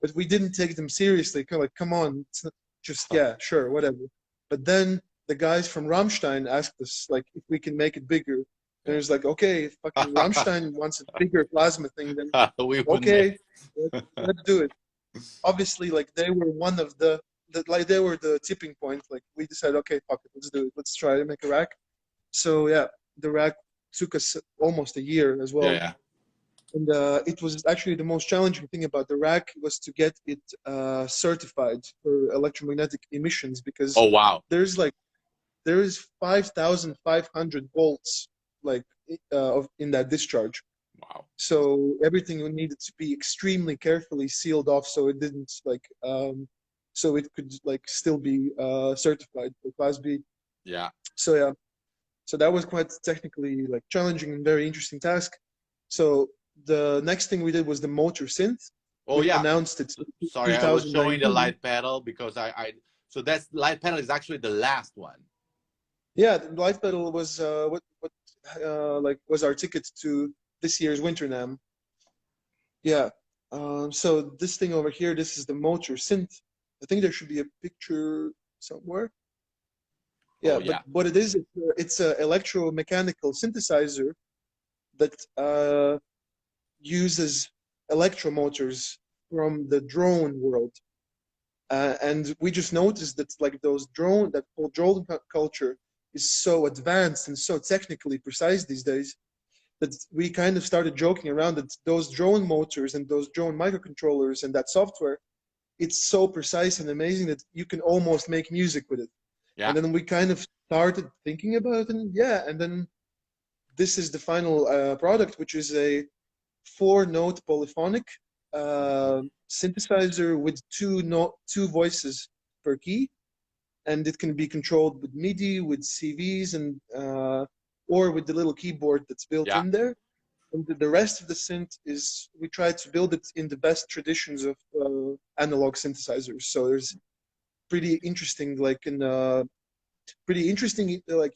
[SPEAKER 5] but we didn't take them seriously. Kind of like, come on, it's not just sure, whatever. But then the guys from Rammstein asked us like if we can make it bigger, and it was like, okay, if fucking Rammstein wants a bigger plasma thing, then okay, let's do it. Obviously, like they were one of like they were the tipping point. Like we decided, okay, fuck it, let's do it. Let's try to make a rack. So yeah, the rack took us almost a year as well. And it was actually the most challenging thing about the rack was to get it certified for electromagnetic emissions, because there is 5,500 volts like in that discharge.
[SPEAKER 3] Wow.
[SPEAKER 5] So everything needed to be extremely carefully sealed off, so it didn't like so it could like still be certified for Class B.
[SPEAKER 3] Yeah.
[SPEAKER 5] So yeah, so that was quite technically like challenging and very interesting task. So the next thing we did was the motor synth. We announced it.
[SPEAKER 3] Sorry, I was showing the light pedal because so that's light pedal is actually the last one.
[SPEAKER 5] Yeah, the light pedal was what was our ticket to this year's Winter NAMM. Yeah. So this thing over here, this is the motor synth. I think there should be a picture somewhere. Yeah, but what it is, it's an electromechanical synthesizer that uses electromotors from the drone world. And we just noticed that like that whole drone culture is so advanced and so technically precise these days that we kind of started joking around that those drone motors and those drone microcontrollers and that software, it's so precise and amazing that you can almost make music with it. Yeah. And then we kind of started thinking about it, and then this is the final product, which is a 4-note polyphonic synthesizer with two voices per key, and it can be controlled with MIDI, with CVs, and or with the little keyboard that's built in there. And the rest of the synth is, we tried to build it in the best traditions of analog synthesizers. So there's pretty interesting, like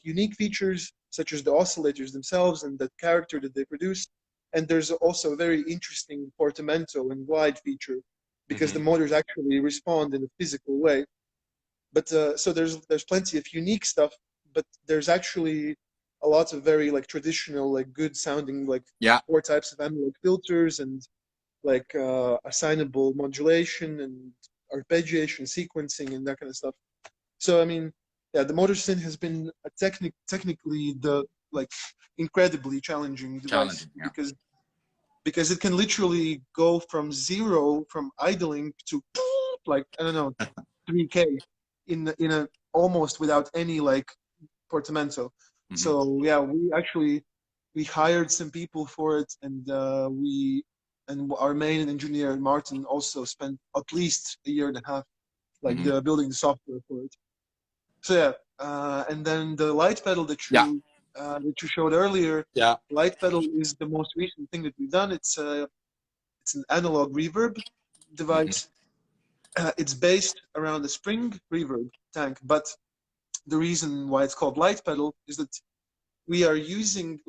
[SPEAKER 5] unique features such as the oscillators themselves and the character that they produce. And there's also a very interesting portamento and glide feature because the motors actually respond in a physical way. But so there's plenty of unique stuff, but there's actually a lot of very like traditional, like good sounding, like 4 types of analog filters and like assignable modulation and arpeggiation, sequencing, and that kind of stuff. So I mean, yeah, the motor synth has been a technically the like incredibly challenging device because it can literally go from zero, from idling to like, I don't know, 3K in a almost without any like portamento. So yeah, we hired some people for it, and our main engineer Martin also spent at least a year and a half like building the software for it. So yeah, and then the light pedal that you showed earlier, light pedal is the most recent thing that we've done. It's an analog reverb device. It's based around a spring reverb tank, but the reason why it's called light pedal is that we are using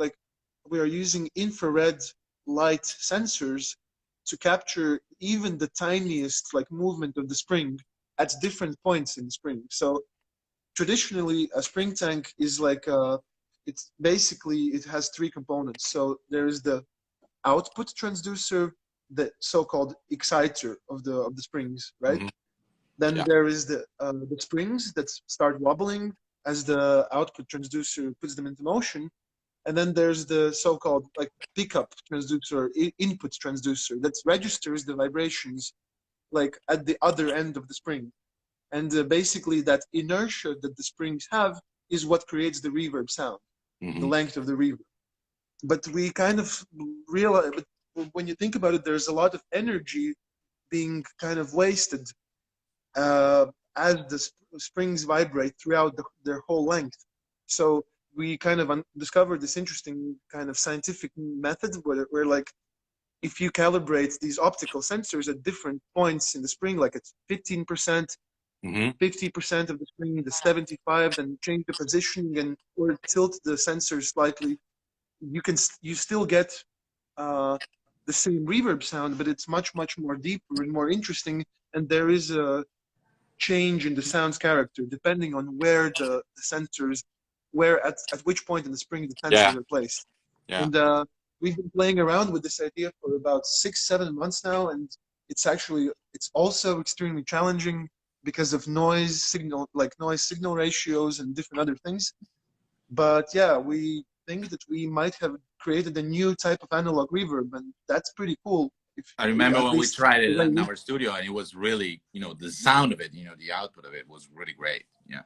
[SPEAKER 5] infrared light sensors to capture even the tiniest like movement of the spring at different points in the spring. So traditionally, a spring tank is like it's basically, it has three components. So there is the output transducer, the so-called exciter of the springs, right?
[SPEAKER 1] Mhm.
[SPEAKER 5] Then
[SPEAKER 1] Yeah.
[SPEAKER 5] there is the springs that start wobbling as the output transducer puts them into motion. And then there's the so-called like pickup transducer, input transducer that registers the vibrations like at the other end of the spring. And basically that inertia that the springs have is what creates the reverb sound,
[SPEAKER 1] Mhm.
[SPEAKER 5] the length of the reverb. But we kind of realize, but when you think about it, there's a lot of energy being kind of wasted as the springs vibrate throughout their whole length. So we kind of discovered this interesting kind of scientific method where like if you calibrate these optical sensors at different points in the spring, like at 15%,
[SPEAKER 1] Mhm.
[SPEAKER 5] 50% of the spring, the 75, then change the positioning and or tilt the sensor slightly, you still get the same reverb sound, but it's much more deeper and more interesting. And there is a change in the sound's character depending on where the sensors, where at which point in the spring the sensors
[SPEAKER 1] Yeah.
[SPEAKER 5] are placed.
[SPEAKER 1] Yeah.
[SPEAKER 5] And we've been playing around with this idea for about 6-7 months now, and it's also extremely challenging because of noise signal ratios and different other things. But yeah, we think that we might have created a new type of analog reverb, and that's pretty cool.
[SPEAKER 3] I remember
[SPEAKER 5] At
[SPEAKER 3] when we
[SPEAKER 5] least
[SPEAKER 3] tried it
[SPEAKER 5] the way
[SPEAKER 3] in
[SPEAKER 5] we
[SPEAKER 3] our studio, and it was really, the sound of it, the output of it was really great. Yeah.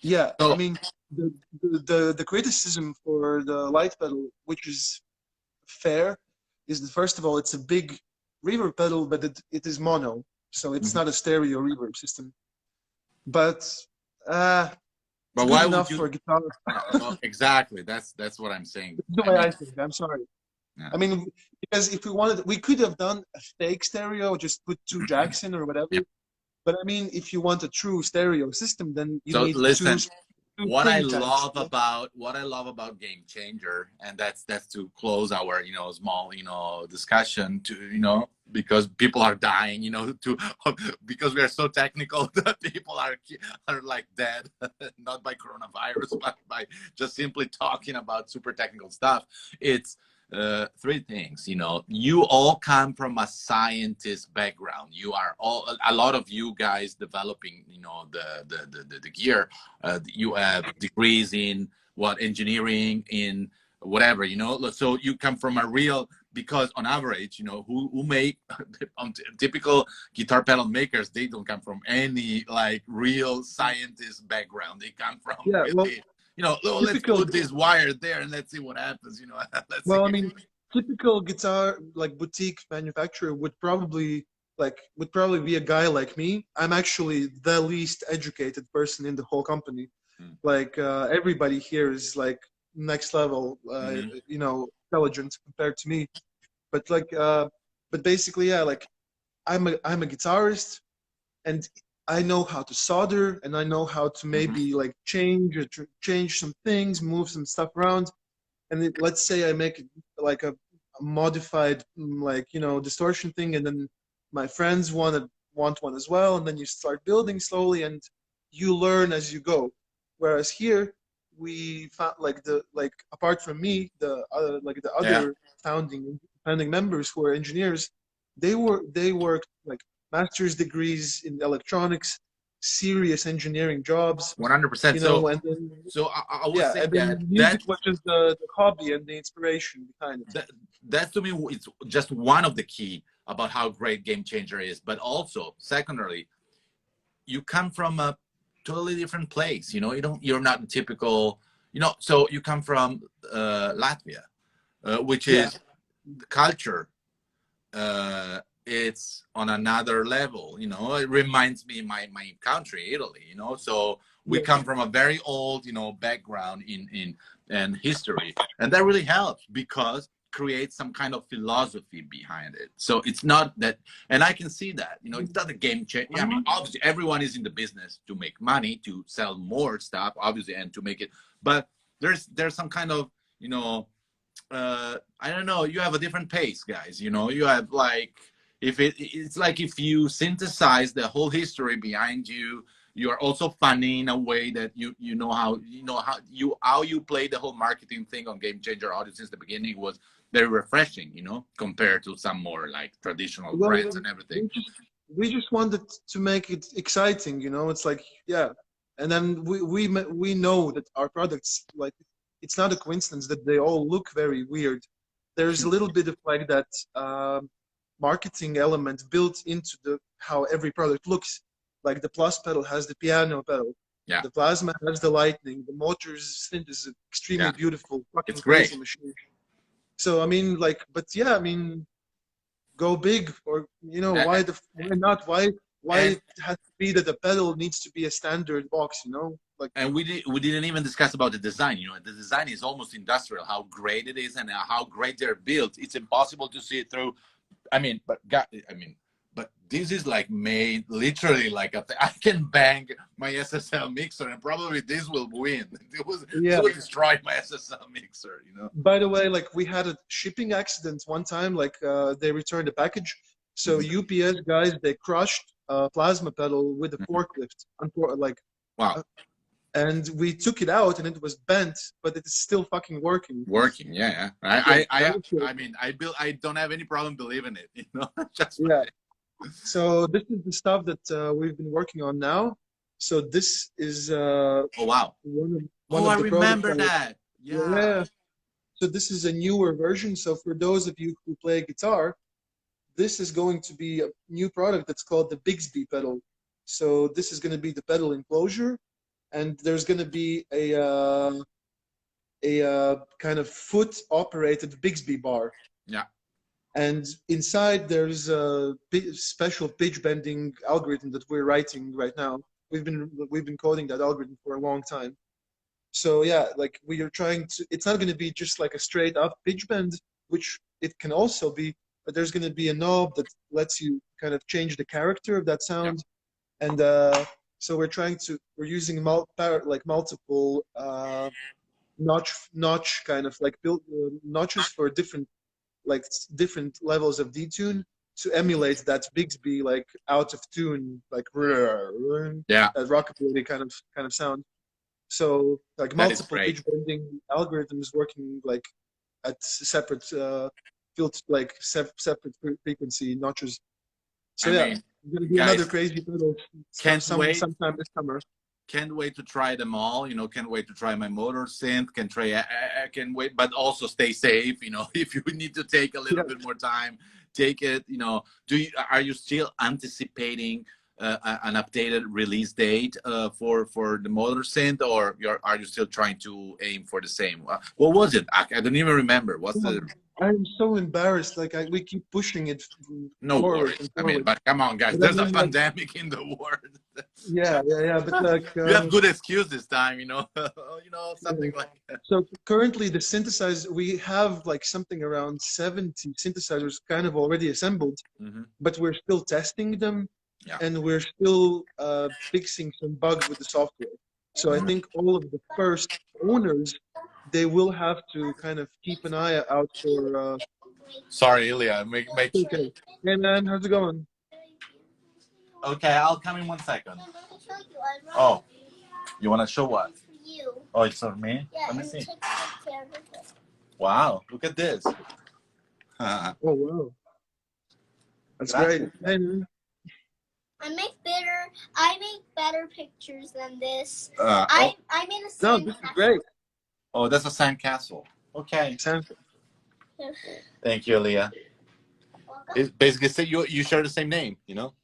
[SPEAKER 5] Yeah, I
[SPEAKER 3] So
[SPEAKER 5] mean, the criticism for the light pedal, which is fair, is that first of all, it's a big reverb pedal, but it is mono, so it's
[SPEAKER 3] Mhm.
[SPEAKER 5] not a stereo reverb system. But it's
[SPEAKER 3] but
[SPEAKER 5] good
[SPEAKER 3] why would
[SPEAKER 5] enough
[SPEAKER 3] you?
[SPEAKER 5] for a guitar.
[SPEAKER 3] Well, exactly. That's what I'm saying.
[SPEAKER 5] That's the
[SPEAKER 3] I
[SPEAKER 5] way
[SPEAKER 3] mean,
[SPEAKER 5] I think. I'm sorry.
[SPEAKER 3] yeah.
[SPEAKER 5] I mean, because if we wanted, we could have done a fake stereo, just put two jacks in or whatever.
[SPEAKER 3] Yeah.
[SPEAKER 5] But I mean, if you want a true stereo system, then you
[SPEAKER 3] So
[SPEAKER 5] need two
[SPEAKER 3] listen, what I
[SPEAKER 5] spring tanks.
[SPEAKER 3] love about Game Changer, and that's to close our small discussion to because people are dying to because we are so technical that people are like dead not by coronavirus but by just simply talking about super technical stuff. It's three things. You all come from a scientist background. You are a lot of you guys developing the gear. You have degrees in engineering, in whatever, so you come from a real, because on average, who make typical guitar pedal makers, they don't come from any like real scientist background. They come from
[SPEAKER 5] Yeah, well,
[SPEAKER 3] really, let's
[SPEAKER 5] typical.
[SPEAKER 3] put this wire there and let's see what happens. Let's
[SPEAKER 5] Well, I
[SPEAKER 3] see.
[SPEAKER 5] mean, typical guitar like boutique manufacturer would probably be a guy like me. I'm actually the least educated person in the whole company. Like everybody here is like next level, intelligent compared to me. But but basically, yeah, like I'm a guitarist, and I know how to solder, and I know how to maybe like change some things, move some stuff around. And let's say I make like a modified distortion thing, and then my friends want one as well, and then you start building slowly, and you learn as you go. Whereas here, we found apart from me, the
[SPEAKER 3] Yeah.
[SPEAKER 5] other founding members who are engineers, they worked like master's degrees in electronics, serious engineering jobs,
[SPEAKER 3] 100%.
[SPEAKER 5] and then
[SPEAKER 3] So I would
[SPEAKER 5] yeah,
[SPEAKER 3] say
[SPEAKER 5] and then music was just the hobby and the inspiration behind it.
[SPEAKER 3] that to me, it's just one of the key about how great Game Changer is. But also, secondarily, you come from a totally different place. You're not typical. So you come from Latvia, which
[SPEAKER 5] Yeah.
[SPEAKER 3] is the culture. It's on another level. It reminds me my country, Italy. So we come from a very old background in and history, and that really helps because create some kind of philosophy behind it. So it's not that, and I can see that, you know, it's not a game changer. I mean, obviously everyone is in the business to make money, to sell more stuff, obviously, and to make it, but there's some kind of, you know, I don't know, you have a different pace, guys, you know, you have like, it's like if you synthesize the whole history behind you, you are also funny in a way that you know how you play the whole marketing thing on Game Changer Audio since the beginning was very refreshing, you know, compared to some more like traditional brands and everything.
[SPEAKER 5] We just wanted to make it exciting, you know. It's like, yeah, and then we know that our products, like, it's not a coincidence that they all look very weird. There's a little bit of like that marketing element built into how every product looks. Like the Plus pedal has the piano pedal.
[SPEAKER 3] Yeah.
[SPEAKER 5] The Plasma has the lightning. The Motor's synth is extremely beautiful. Fucking
[SPEAKER 3] it's great.
[SPEAKER 5] crazy machine. So I mean, like, but yeah, I mean, go big, or you know, why not? Why it has to be that the pedal needs to be a standard box, you know? Like,
[SPEAKER 3] and we didn't even discuss about the design. You know, the design is almost industrial. How great it is and how great they're built. It's impossible to see it through. I mean, but this is like made literally like I can bang my SSL mixer and probably this will win. This will destroy my SSL mixer, you know.
[SPEAKER 5] By the way, like we had a shipping accident one time, like they returned a package. So UPS guys, they crushed a Plasma pedal with a forklift. Like,
[SPEAKER 3] wow.
[SPEAKER 5] And we took it out and it was bent, but it's still fucking working.
[SPEAKER 3] Working, yeah. I mean, I don't have any problem believing it, you know. Just
[SPEAKER 5] So this is the stuff that we've been working on now. So this is
[SPEAKER 3] oh wow,
[SPEAKER 5] one
[SPEAKER 3] of
[SPEAKER 5] I
[SPEAKER 3] the remember that. Yeah.
[SPEAKER 5] So this is a newer version. So for those of you who play guitar, this is going to be a new product that's called the Bigsby pedal. So this is going to be the pedal enclosure, and there's going to be a kind of foot-operated Bigsby bar.
[SPEAKER 3] Yeah.
[SPEAKER 5] And inside there's a special pitch bending algorithm that we're writing right now. We've been coding that algorithm for a long time. So yeah, like we are trying to. It's not going to be just like a straight up pitch bend, which it can also be, but there's going to be a knob that lets you kind of change the character of that sound. Yeah. And so we're using multiple notch kind of like build notches for different levels of detune to emulate that Bigsby like out of tune, like that rockabilly kind of sound. So like multiple pitch bending algorithms working like at separate separate frequency notches. So it's gonna be another crazy pedal sometime this summer.
[SPEAKER 3] Can't wait to try them all, you know. Can't wait to try my motor synth. Can wait, but also stay safe, you know. If you need to take a little bit more time, take it, you know. Are you still anticipating an updated release date for the motor synth, or are you still trying to aim for the same? What was it? I don't even remember. What's the?
[SPEAKER 5] I'm so embarrassed. Like we keep pushing it.
[SPEAKER 3] No worries. I mean, but come on, guys. There's a pandemic in the world.
[SPEAKER 5] Yeah. But like
[SPEAKER 3] you have good excuse this time, you know. Something like that.
[SPEAKER 5] So currently, the synthesizer, we have like something around 70 synthesizers kind of already assembled, but we're still testing them, and we're still fixing some bugs with the software. So I think all of the first owners, they will have to kind of keep an eye out for.
[SPEAKER 3] Sorry, Ilja.
[SPEAKER 5] Okay. Hey man, how's it going?
[SPEAKER 3] Okay, I'll come in 1 second. Oh, you want to show what?
[SPEAKER 6] You.
[SPEAKER 3] Oh, it's for me?
[SPEAKER 6] Yeah,
[SPEAKER 3] let me see.
[SPEAKER 6] Take
[SPEAKER 3] Wow, look at this.
[SPEAKER 5] Oh, wow. That's great. Hey, man.
[SPEAKER 6] I make better pictures than this. I made a
[SPEAKER 5] No, this is great.
[SPEAKER 3] Oh, that's a sandcastle. Okay. Thank you, Ilja. It's basically, say you share the same name, you know?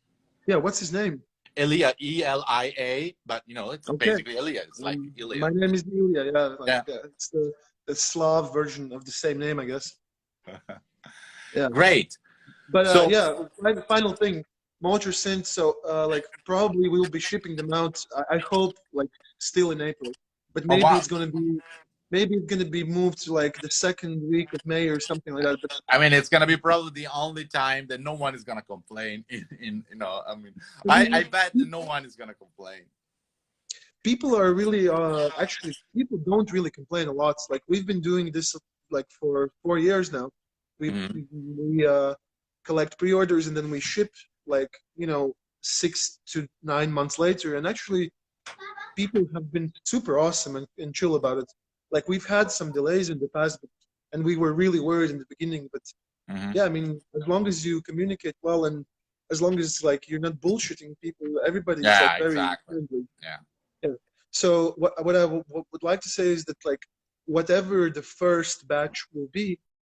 [SPEAKER 5] Yeah, what's his name?
[SPEAKER 3] Ilja, E-L-I-A, but, you know, it's basically Ilja. It's like Ilja.
[SPEAKER 5] My name is Ilja, yeah. It's the Slav version of the same name, I guess. Yeah.
[SPEAKER 3] Great.
[SPEAKER 5] But, the final thing, motor synth, so, like, probably we'll be shipping them out, I hope, like, still in April. But maybe it's going to be maybe it's gonna be moved to like the second week of May or something like that. But
[SPEAKER 3] I mean, it's gonna be probably the only time that no one is gonna complain. I mean, I bet that no one is gonna complain.
[SPEAKER 5] People are really actually people don't really complain a lot. Like we've been doing this like for 4 years now. We collect pre-orders and then we ship like 6 to 9 months later, and actually people have been super awesome and chill about it. Like we've had some delays in the past, and we were really worried in the beginning, but yeah, I mean, as long as you communicate well and as long as like you're not bullshitting people, everybody's like very friendly.
[SPEAKER 3] Yeah.
[SPEAKER 5] So what I would like to say is that like whatever the first batch will be,